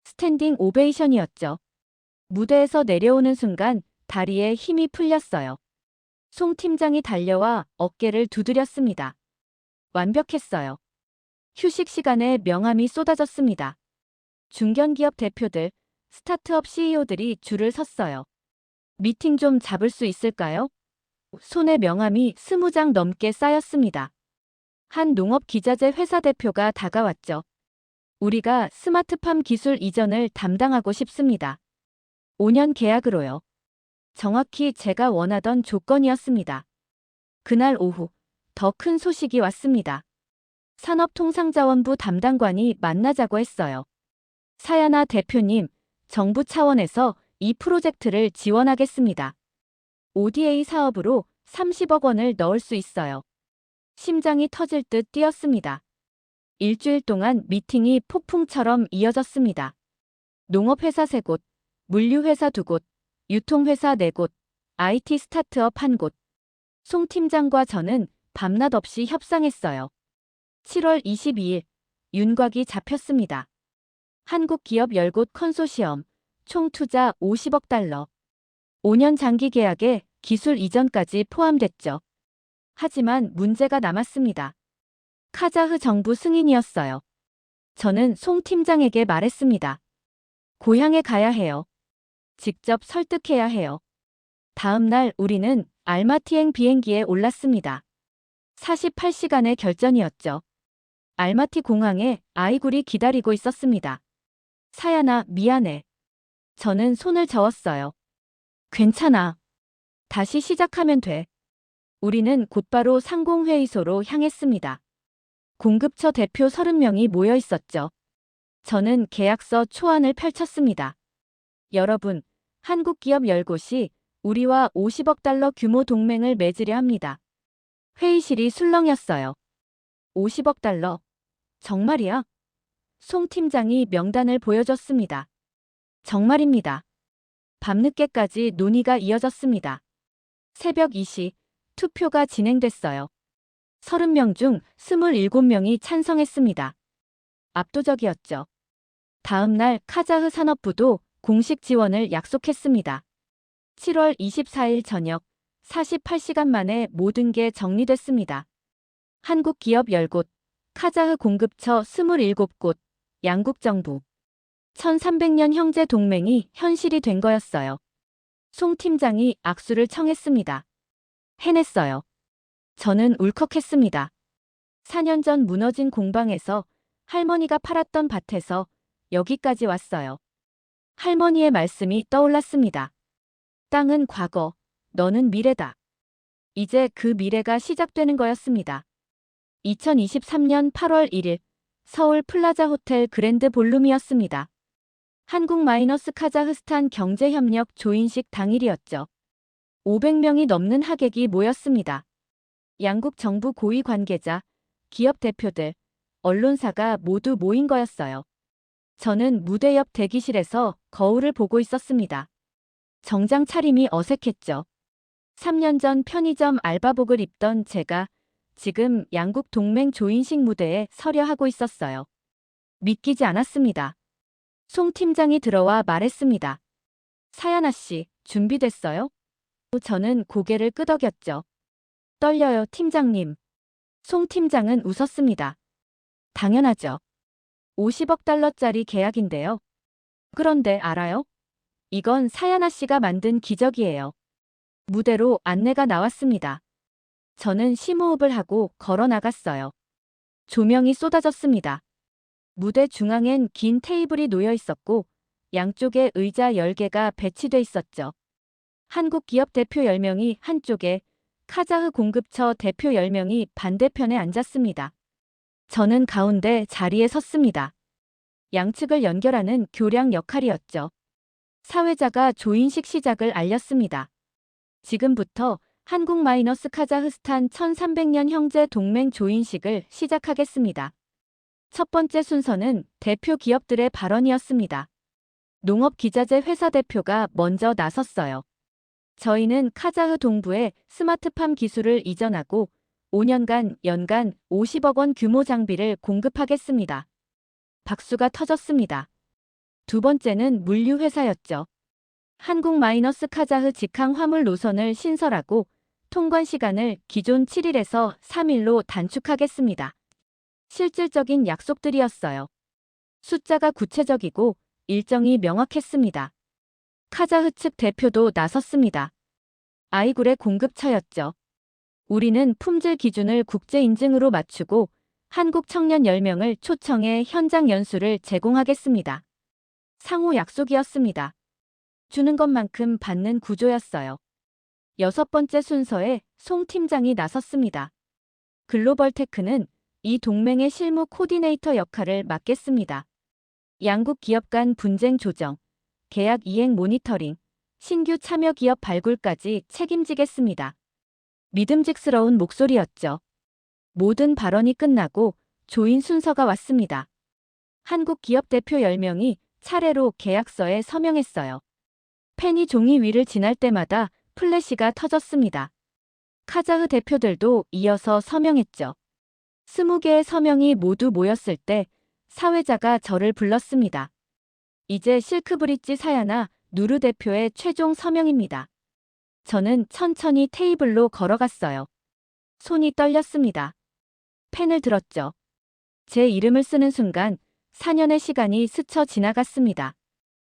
스탠딩 오베이션이었죠. 무대에서 내려오는 순간 다리에 힘이 풀렸어요. 송 팀장이 달려와 어깨를 두드렸습니다. 완벽했어요. 휴식 시간에 명함이 쏟아졌습니다. 중견기업 대표들, 스타트업 CEO들이 줄을 섰어요. 미팅 좀 잡을 수 있을까요? 손에 명함이 20장 넘게 쌓였습니다. 한 농업기자재 회사 대표가 다가왔죠. 우리가 스마트팜 기술 이전을 담당하고 싶습니다. 5년 계약으로요. 정확히 제가 원하던 조건이었습니다. 그날 오후 더 큰 소식이 왔습니다. 산업통상자원부 담당관이 만나자고 했어요. 사야나 대표님, 정부 차원에서 이 프로젝트를 지원하겠습니다. ODA 사업으로 30억 원을 넣을 수 있어요. 심장이 터질 듯 뛰었습니다. 일주일 동안 미팅이 폭풍처럼 이어졌습니다. 농업회사 3곳, 물류회사 2곳, 유통회사 4곳, IT 스타트업 1곳. 송 팀장과 저는 밤낮 없이 협상했어요. 7월 22일, 윤곽이 잡혔습니다. 한국 기업 10곳 컨소시엄, 총 투자 50억 달러. 5년 장기 계약에 기술 이전까지 포함됐죠. 하지만 문제가 남았습니다. 카자흐 정부 승인이었어요. 저는 송 팀장에게 말했습니다. 고향에 가야 해요. 직접 설득해야 해요. 다음 날 우리는 알마티행 비행기에 올랐습니다. 48시간의 결전이었죠. 알마티 공항에 아이굴이 기다리고 있었습니다. 사야나, 미안해. 저는 손을 저었어요. 괜찮아. 다시 시작하면 돼. 우리는 곧바로 상공회의소로 향했습니다. 공급처 대표 30명이 모여 있었죠. 저는 계약서 초안을 펼쳤습니다. 여러분, 한국 기업 10곳이 우리와 50억 달러 규모 동맹을 맺으려 합니다. 회의실이 술렁였어요. 50억 달러. 정말이야? 송 팀장이 명단을 보여줬습니다. 정말입니다. 밤늦게까지 논의가 이어졌습니다. 새벽 2시, 투표가 진행됐어요. 30명 중 27명이 찬성했습니다. 압도적이었죠. 다음 날 카자흐 산업부도 공식 지원을 약속했습니다. 7월 24일 저녁, 48시간 만에 모든 게 정리됐습니다. 한국 기업 10곳, 카자흐 공급처 27곳, 양국 정부. 1300년 형제 동맹이 현실이 된 거였어요. 송 팀장이 악수를 청했습니다. 해냈어요. 저는 울컥했습니다. 4년 전 무너진 공방에서 할머니가 팔았던 밭에서 여기까지 왔어요. 할머니의 말씀이 떠올랐습니다. 땅은 과거, 너는 미래다. 이제 그 미래가 시작되는 거였습니다. 2023년 8월 1일 서울 플라자 호텔 그랜드 볼룸이었습니다. 한국 마이너스 카자흐스탄 경제협력 조인식 당일이었죠. 500명이 넘는 하객이 모였습니다. 양국 정부 고위 관계자, 기업 대표들, 언론사가 모두 모인 거였어요. 저는 무대 옆 대기실에서 거울을 보고 있었습니다. 정장 차림이 어색했죠. 3년 전 편의점 알바복을 입던 제가 지금 양국 동맹 조인식 무대에 서려 하고 있었어요. 믿기지 않았습니다. 송 팀장이 들어와 말했습니다. 사야나 씨, 준비됐어요? 저는 고개를 끄덕였죠. 떨려요, 팀장님. 송 팀장은 웃었습니다. 당연하죠. 50억 달러짜리 계약인데요. 그런데 알아요? 이건 사야나 씨가 만든 기적이에요. 무대로 안내가 나왔습니다. 저는 심호흡을 하고 걸어 나갔어요. 조명이 쏟아졌습니다. 무대 중앙엔 긴 테이블이 놓여 있었고 양쪽에 의자 10개가 배치돼 있었죠. 한국 기업 대표 10명이 한쪽에, 카자흐 공급처 대표 10명이 반대편에 앉았습니다. 저는 가운데 자리에 섰습니다. 양측을 연결하는 교량 역할이었죠. 사회자가 조인식 시작을 알렸습니다. 지금부터 한국 마이너스 카자흐스탄 1300년 형제 동맹 조인식을 시작하겠습니다. 첫 번째 순서는 대표 기업들의 발언이었습니다. 농업기자재 회사 대표가 먼저 나섰어요. 저희는 카자흐 동부에 스마트팜 기술을 이전하고 5년간 연간 50억 원 규모 장비를 공급하겠습니다. 박수가 터졌습니다. 두 번째는 물류회사였죠. 한국 마이너스 카자흐 직항 화물 노선을 신설하고 통관 시간을 기존 7일에서 3일로 단축하겠습니다. 실질적인 약속들이었어요. 숫자가 구체적이고 일정이 명확했습니다. 카자흐 측 대표도 나섰습니다. 아이굴의 공급처였죠. 우리는 품질 기준을 국제 인증으로 맞추고 한국 청년 10명을 초청해 현장 연수를 제공하겠습니다. 상호 약속이었습니다. 주는 것만큼 받는 구조였어요. 여섯 번째 순서에 송 팀장이 나섰습니다. 글로벌테크는 이 동맹의 실무 코디네이터 역할을 맡겠습니다. 양국 기업 간 분쟁 조정, 계약 이행 모니터링, 신규 참여 기업 발굴까지 책임지겠습니다. 믿음직스러운 목소리였죠. 모든 발언이 끝나고 조인 순서가 왔습니다. 한국 기업 대표 10명이 차례로 계약서에 서명했어요. 펜이 종이 위를 지날 때마다 플래시가 터졌습니다. 카자흐 대표들도 이어서 서명했죠. 20개의 서명이 모두 모였을 때 사회자가 저를 불렀습니다. 이제 실크브릿지 사야나 누르 대표의 최종 서명입니다. 저는 천천히 테이블로 걸어갔어요. 손이 떨렸습니다. 펜을 들었죠. 제 이름을 쓰는 순간 4년의 시간이 스쳐 지나갔습니다.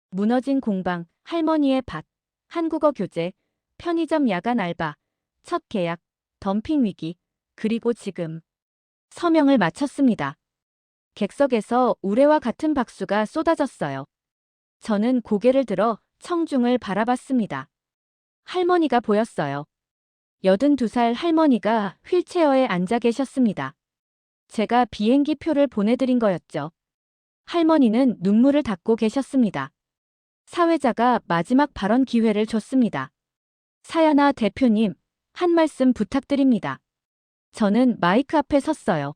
무너진 공방, 할머니의 밭, 한국어 교재, 편의점 야간 알바, 첫 계약, 덤핑 위기, 그리고 지금 서명을 마쳤습니다. 객석에서 우레와 같은 박수가 쏟아졌어요. 저는 고개를 들어 청중을 바라봤습니다. 할머니가 보였어요. 82살 할머니가 휠체어에 앉아 계셨습니다. 제가 비행기 표를 보내드린 거였죠. 할머니는 눈물을 닦고 계셨습니다. 사회자가 마지막 발언 기회를 줬습니다. 사야나 대표님, 한 말씀 부탁드립니다. 저는 마이크 앞에 섰어요.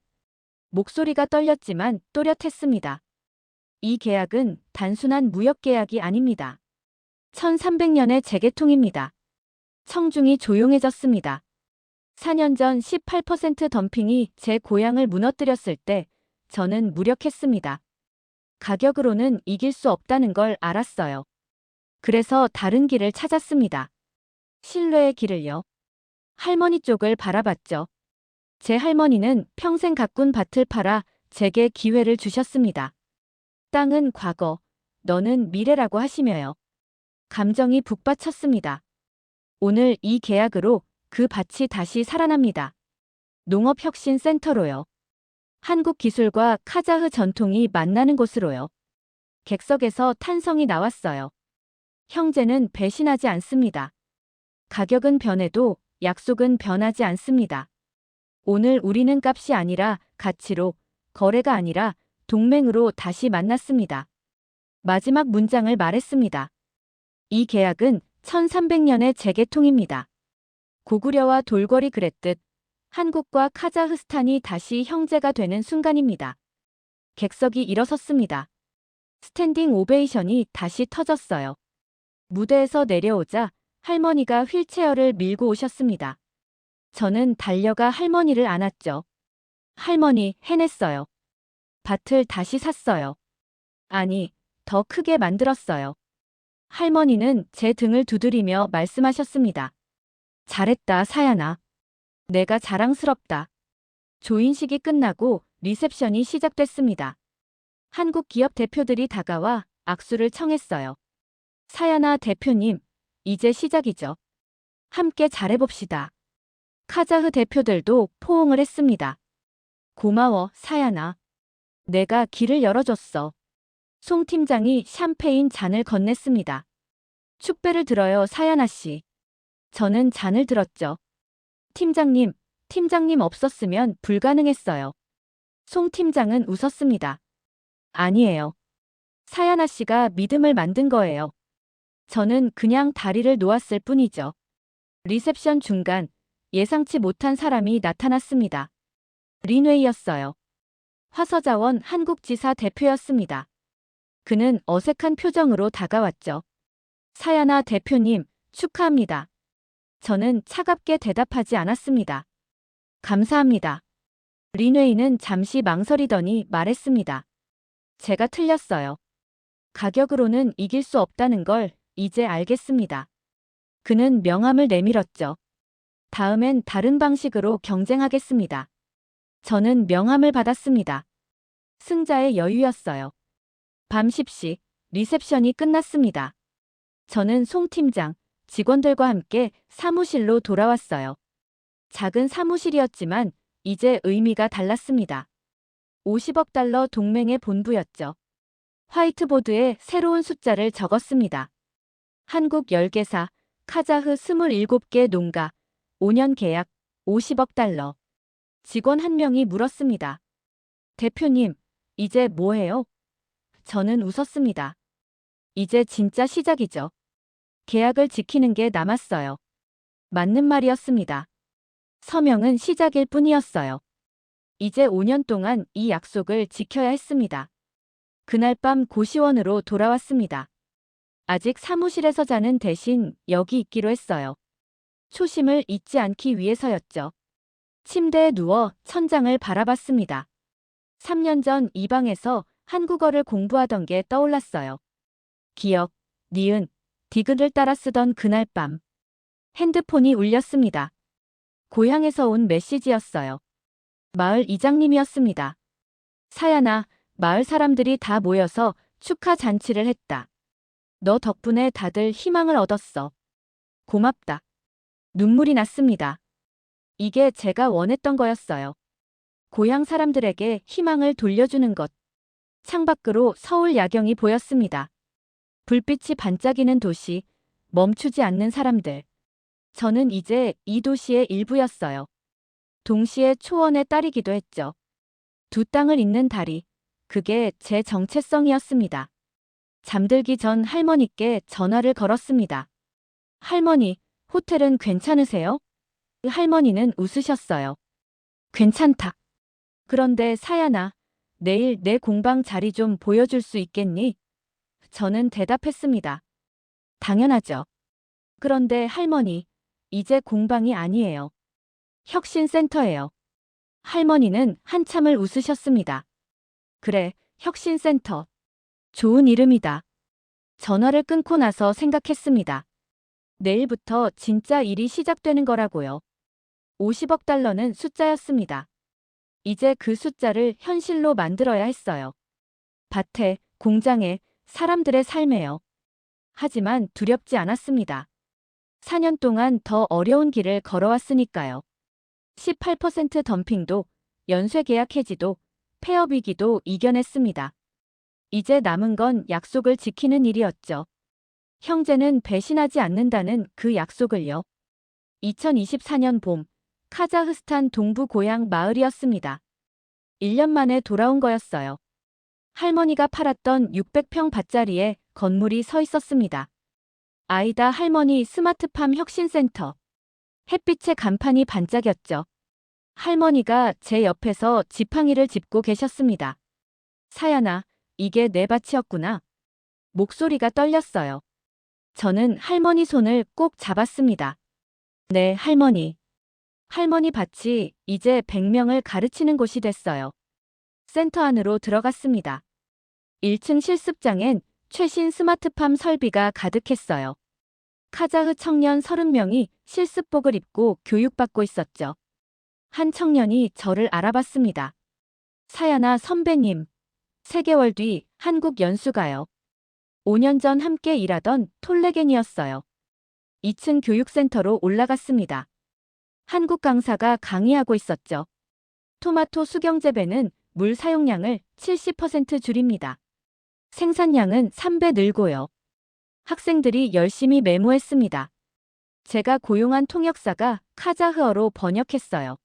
목소리가 떨렸지만 또렷했습니다. 이 계약은 단순한 무역 계약이 아닙니다. 1300년의 재개통입니다. 청중이 조용해졌습니다. 4년 전 18% 덤핑이 제 고향을 무너뜨렸을 때 저는 무력했습니다. 가격으로는 이길 수 없다는 걸 알았어요. 그래서 다른 길을 찾았습니다. 신뢰의 길을요. 할머니 쪽을 바라봤죠. 제 할머니는 평생 가꾼 밭을 팔아 제게 기회를 주셨습니다. 땅은 과거, 너는 미래라고 하시며요. 감정이 북받쳤습니다. 오늘 이 계약으로 그 밭이 다시 살아납니다. 농업혁신센터로요. 한국 기술과 카자흐 전통이 만나는 곳으로요. 객석에서 탄성이 나왔어요. 형제는 배신하지 않습니다. 가격은 변해도 약속은 변하지 않습니다. 오늘 우리는 값이 아니라 가치로, 거래가 아니라 동맹으로 다시 만났습니다. 마지막 문장을 말했습니다. 이 계약은 1300년의 재개통입니다. 고구려와 돌궐이 그랬듯 한국과 카자흐스탄이 다시 형제가 되는 순간입니다. 객석이 일어섰습니다. 스탠딩 오베이션이 다시 터졌어요. 무대에서 내려오자 할머니가 휠체어를 밀고 오셨습니다. 저는 달려가 할머니를 안았죠. 할머니, 해냈어요. 밭을 다시 샀어요. 아니, 더 크게 만들었어요. 할머니는 제 등을 두드리며 말씀하셨습니다. 잘했다, 사야나. 내가 자랑스럽다. 조인식이 끝나고 리셉션이 시작됐습니다. 한국 기업 대표들이 다가와 악수를 청했어요. 사야나 대표님, 이제 시작이죠. 함께 잘해봅시다. 카자흐 대표들도 포옹을 했습니다. 고마워, 사야나. 내가 길을 열어줬어. 송 팀장이 샴페인 잔을 건넸습니다. 축배를 들어요, 사야나 씨. 저는 잔을 들었죠. 팀장님 없었으면 불가능했어요. 송 팀장은 웃었습니다. 아니에요. 사야나 씨가 믿음을 만든 거예요. 저는 그냥 다리를 놓았을 뿐이죠. 리셉션 중간 예상치 못한 사람이 나타났습니다. 린웨이였어요. 화서자원 한국지사 대표였습니다. 그는 어색한 표정으로 다가왔죠. 사야나 대표님, 축하합니다. 저는 차갑게 대답하지 않았습니다. 감사합니다. 린웨이는 잠시 망설이더니 말했습니다. 제가 틀렸어요. 가격으로는 이길 수 없다는 걸 이제 알겠습니다. 그는 명함을 내밀었죠. 다음엔 다른 방식으로 경쟁하겠습니다. 저는 명함을 받았습니다. 승자의 여유였어요. 밤 10시 리셉션이 끝났습니다. 저는 송 팀장, 직원들과 함께 사무실로 돌아왔어요. 작은 사무실이었지만 이제 의미가 달랐습니다. 50억 달러 동맹의 본부였죠. 화이트보드에 새로운 숫자를 적었습니다. 한국 10개사, 카자흐 27개 농가, 5년 계약, 50억 달러. 직원 한 명이 물었습니다. 대표님, 이제 뭐해요? 저는 웃었습니다. 이제 진짜 시작이죠. 계약을 지키는 게 남았어요. 맞는 말이었습니다. 서명은 시작일 뿐이었어요. 이제 5년 동안 이 약속을 지켜야 했습니다. 그날 밤 고시원으로 돌아왔습니다. 아직 사무실에서 자는 대신 여기 있기로 했어요. 초심을 잊지 않기 위해서였죠. 침대에 누워 천장을 바라봤습니다. 3년 전 이 방에서 한국어를 공부하던 게 떠올랐어요. 기억, 니은, 디귿을 따라 쓰던 그날 밤. 핸드폰이 울렸습니다. 고향에서 온 메시지였어요. 마을 이장님이었습니다. 사연아, 마을 사람들이 다 모여서 축하 잔치를 했다. 너 덕분에 다들 희망을 얻었어. 고맙다. 눈물이 났습니다. 이게 제가 원했던 거였어요. 고향 사람들에게 희망을 돌려주는 것. 창밖으로 서울 야경이 보였습니다. 불빛이 반짝이는 도시, 멈추지 않는 사람들. 저는 이제 이 도시의 일부였어요. 동시에 초원의 딸이기도 했죠. 두 땅을 잇는 다리. 그게 제 정체성이었습니다. 잠들기 전 할머니께 전화를 걸었습니다. 할머니, 호텔은 괜찮으세요? 할머니는 웃으셨어요. 괜찮다. 그런데 사야나, 내일 내 공방 자리 좀 보여줄 수 있겠니? 저는 대답했습니다. 당연하죠. 그런데 할머니, 이제 공방이 아니에요. 혁신센터예요. 할머니는 한참을 웃으셨습니다. 그래, 혁신센터. 좋은 이름이다. 전화를 끊고 나서 생각했습니다. 내일부터 진짜 일이 시작되는 거라고요. 50억 달러는 숫자였습니다. 이제 그 숫자를 현실로 만들어야 했어요. 밭에, 공장에, 사람들의 삶에요. 하지만 두렵지 않았습니다. 4년 동안 더 어려운 길을 걸어왔으니까요. 18% 덤핑도, 연쇄 계약 해지도, 폐업 위기도 이겨냈습니다. 이제 남은 건 약속을 지키는 일이었죠. 형제는 배신하지 않는다는 그 약속을요. 2024년 봄, 카자흐스탄 동부 고향 마을이었습니다. 1년 만에 돌아온 거였어요. 할머니가 팔았던 600평 밭자리에 건물이 서 있었습니다. 아이다 할머니 스마트팜 혁신센터. 햇빛의 간판이 반짝였죠. 할머니가 제 옆에서 지팡이를 짚고 계셨습니다. 사연아, 이게 내 밭이었구나. 목소리가 떨렸어요. 저는 할머니 손을 꼭 잡았습니다. 네, 할머니. 할머니 밭이 이제 100명을 가르치는 곳이 됐어요. 센터 안으로 들어갔습니다. 1층 실습장엔 최신 스마트팜 설비가 가득했어요. 카자흐 청년 30명이 실습복을 입고 교육받고 있었죠. 한 청년이 저를 알아봤습니다. 사야나 선배님, 3개월 뒤 한국 연수 가요. 5년 전 함께 일하던 톨레겐이었어요. 2층 교육센터로 올라갔습니다. 한국 강사가 강의하고 있었죠. 토마토 수경 재배는 물 사용량을 70% 줄입니다. 생산량은 3배 늘고요. 학생들이 열심히 메모했습니다. 제가 고용한 통역사가 카자흐어로 번역했어요.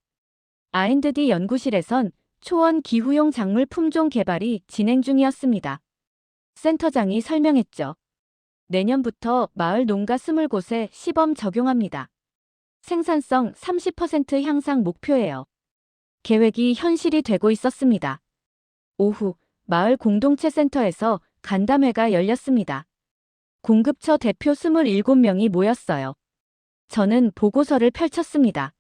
R&D 연구실에선 초원 기후용 작물 품종 개발이 진행 중이었습니다. 센터장이 설명했죠. 내년부터 마을 농가 20곳에 시범 적용합니다. 생산성 30% 향상 목표예요. 계획이 현실이 되고 있었습니다. 오후, 마을 공동체 센터에서 간담회가 열렸습니다. 공급처 대표 27명이 모였어요. 저는 보고서를 펼쳤습니다.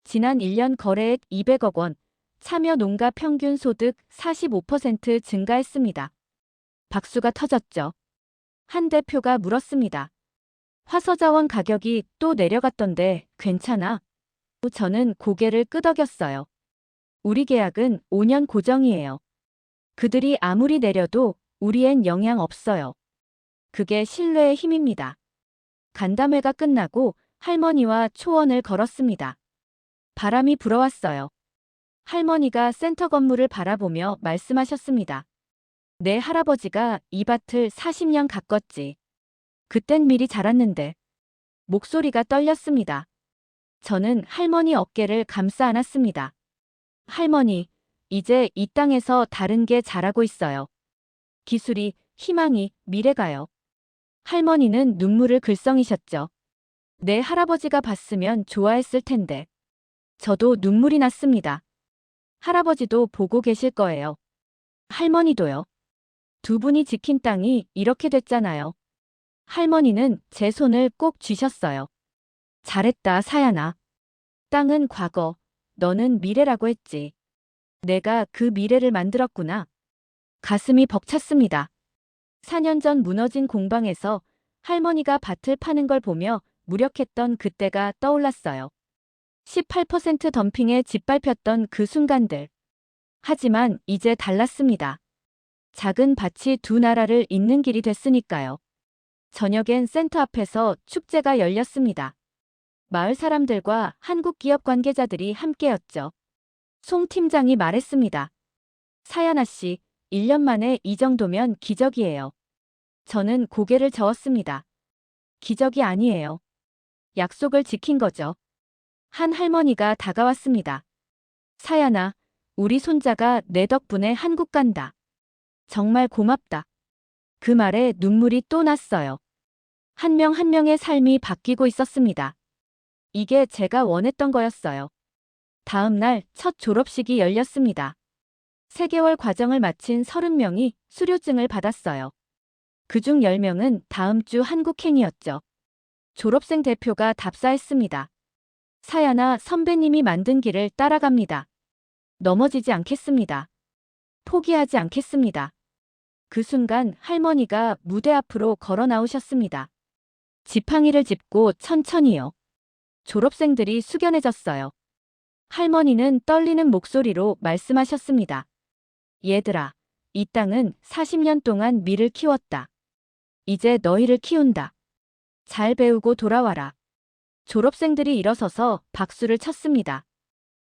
지난 1년 거래액 200억 원, 참여 농가 평균 소득 45% 증가했습니다. 박수가 터졌죠. 한 대표가 물었습니다. 화서자원 가격이 또 내려갔던데 괜찮아? 저는 고개를 끄덕였어요. 우리 계약은 5년 고정이에요. 그들이 아무리 내려도 우리엔 영향 없어요. 그게 신뢰의 힘입니다. 간담회가 끝나고 할머니와 초원을 걸었습니다. 바람이 불어왔어요. 할머니가 센터 건물을 바라보며 말씀하셨습니다. 내 할아버지가 이 밭을 40년 가꿨지. 그땐 미리 자랐는데. 목소리가 떨렸습니다. 저는 할머니 어깨를 감싸 안았습니다. 할머니, 이제 이 땅에서 다른 게 자라고 있어요. 기술이, 희망이, 미래가요. 할머니는 눈물을 글썽이셨죠. 내 할아버지가 봤으면 좋아했을 텐데. 저도 눈물이 났습니다. 할아버지도 보고 계실 거예요. 할머니도요. 두 분이 지킨 땅이 이렇게 됐잖아요. 할머니는 제 손을 꼭 쥐셨어요. 잘했다, 사야나. 땅은 과거, 너는 미래라고 했지. 내가 그 미래를 만들었구나. 가슴이 벅찼습니다. 4년 전 무너진 공방에서 할머니가 밭을 파는 걸 보며 무력했던 그때가 떠올랐어요. 18% 덤핑에 짓밟혔던 그 순간들. 하지만 이제 달랐습니다. 작은 밭이 두 나라를 잇는 길이 됐으니까요. 저녁엔 센터 앞에서 축제가 열렸습니다. 마을 사람들과 한국 기업 관계자들이 함께였죠. 송 팀장이 말했습니다. 사야나 씨, 1년 만에 이 정도면 기적이에요. 저는 고개를 저었습니다. 기적이 아니에요. 약속을 지킨 거죠. 한 할머니가 다가왔습니다. 사야나, 우리 손자가 내 덕분에 한국 간다. 정말 고맙다. 그 말에 눈물이 또 났어요. 한 명 한 명의 삶이 바뀌고 있었습니다. 이게 제가 원했던 거였어요. 다음 날 첫 졸업식이 열렸습니다. 3개월 과정을 마친 30명이 수료증을 받았어요. 그중 10명은 다음 주 한국행이었죠. 졸업생 대표가 답사했습니다. 사야나 선배님이 만든 길을 따라갑니다. 넘어지지 않겠습니다. 포기하지 않겠습니다. 그 순간 할머니가 무대 앞으로 걸어 나오셨습니다. 지팡이를 짚고 천천히요. 졸업생들이 숙연해졌어요. 할머니는 떨리는 목소리로 말씀하셨습니다. 얘들아, 이 땅은 40년 동안 밀을 키웠다. 이제 너희를 키운다. 잘 배우고 돌아와라. 졸업생들이 일어서서 박수를 쳤습니다.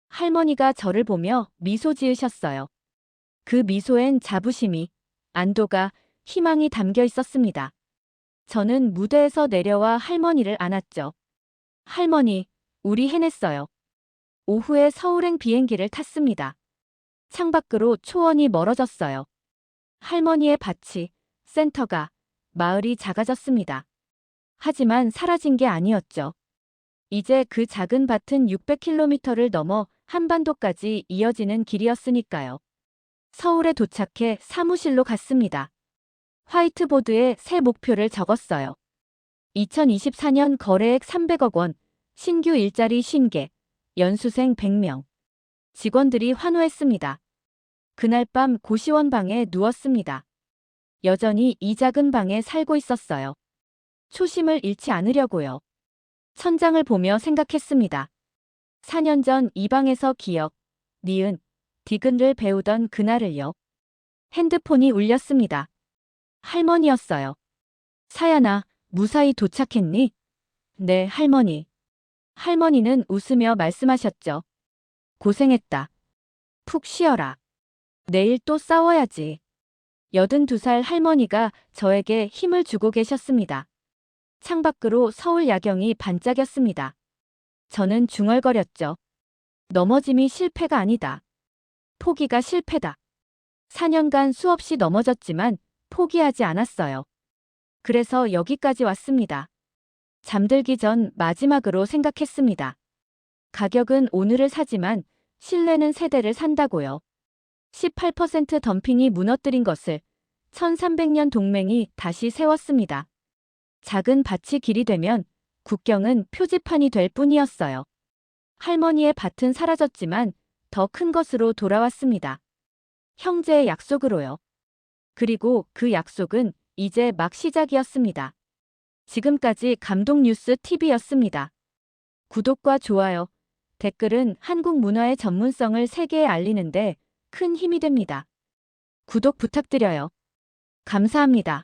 할머니가 저를 보며 미소 지으셨어요. 그 미소엔 자부심이, 안도가, 희망이 담겨 있었습니다. 저는 무대에서 내려와 할머니를 안았죠. 할머니, 우리 해냈어요. 오후에 서울행 비행기를 탔습니다. 창밖으로 초원이 멀어졌어요. 할머니의 밭이, 센터가, 마을이 작아졌습니다. 하지만 사라진 게 아니었죠. 이제 그 작은 밭은 600km를 넘어 한반도까지 이어지는 길이었으니까요. 서울에 도착해 사무실로 갔습니다. 화이트보드에 새 목표를 적었어요. 2024년 거래액 300억 원, 신규 일자리 50개, 연수생 100명. 직원들이 환호했습니다. 그날 밤 고시원 방에 누웠습니다. 여전히 이 작은 방에 살고 있었어요. 초심을 잃지 않으려고요. 천장을 보며 생각했습니다. 4년 전 이 방에서 기억, 니은, 디귿을 배우던 그날을요. 핸드폰이 울렸습니다. 할머니였어요. 사야나, 무사히 도착했니? 네, 할머니. 할머니는 웃으며 말씀하셨죠. 고생했다. 푹 쉬어라. 내일 또 싸워야지. 82살 할머니가 저에게 힘을 주고 계셨습니다. 창밖으로 서울 야경이 반짝였습니다. 저는 중얼거렸죠. 넘어짐이 실패가 아니다. 포기가 실패다. 4년간 수없이 넘어졌지만 포기하지 않았어요. 그래서 여기까지 왔습니다. 잠들기 전 마지막으로 생각했습니다. 가격은 오늘을 사지만 신뢰는 세대를 산다고요. 18% 덤핑이 무너뜨린 것을 1300년 동맹이 다시 세웠습니다. 작은 밭이 길이 되면 국경은 표지판이 될 뿐이었어요. 할머니의 밭은 사라졌지만 더 큰 것으로 돌아왔습니다. 형제의 약속으로요. 그리고 그 약속은 이제 막 시작이었습니다. 지금까지 감동뉴스 TV였습니다. 구독과 좋아요, 댓글은 한국 문화의 전문성을 세계에 알리는데 큰 힘이 됩니다. 구독 부탁드려요. 감사합니다.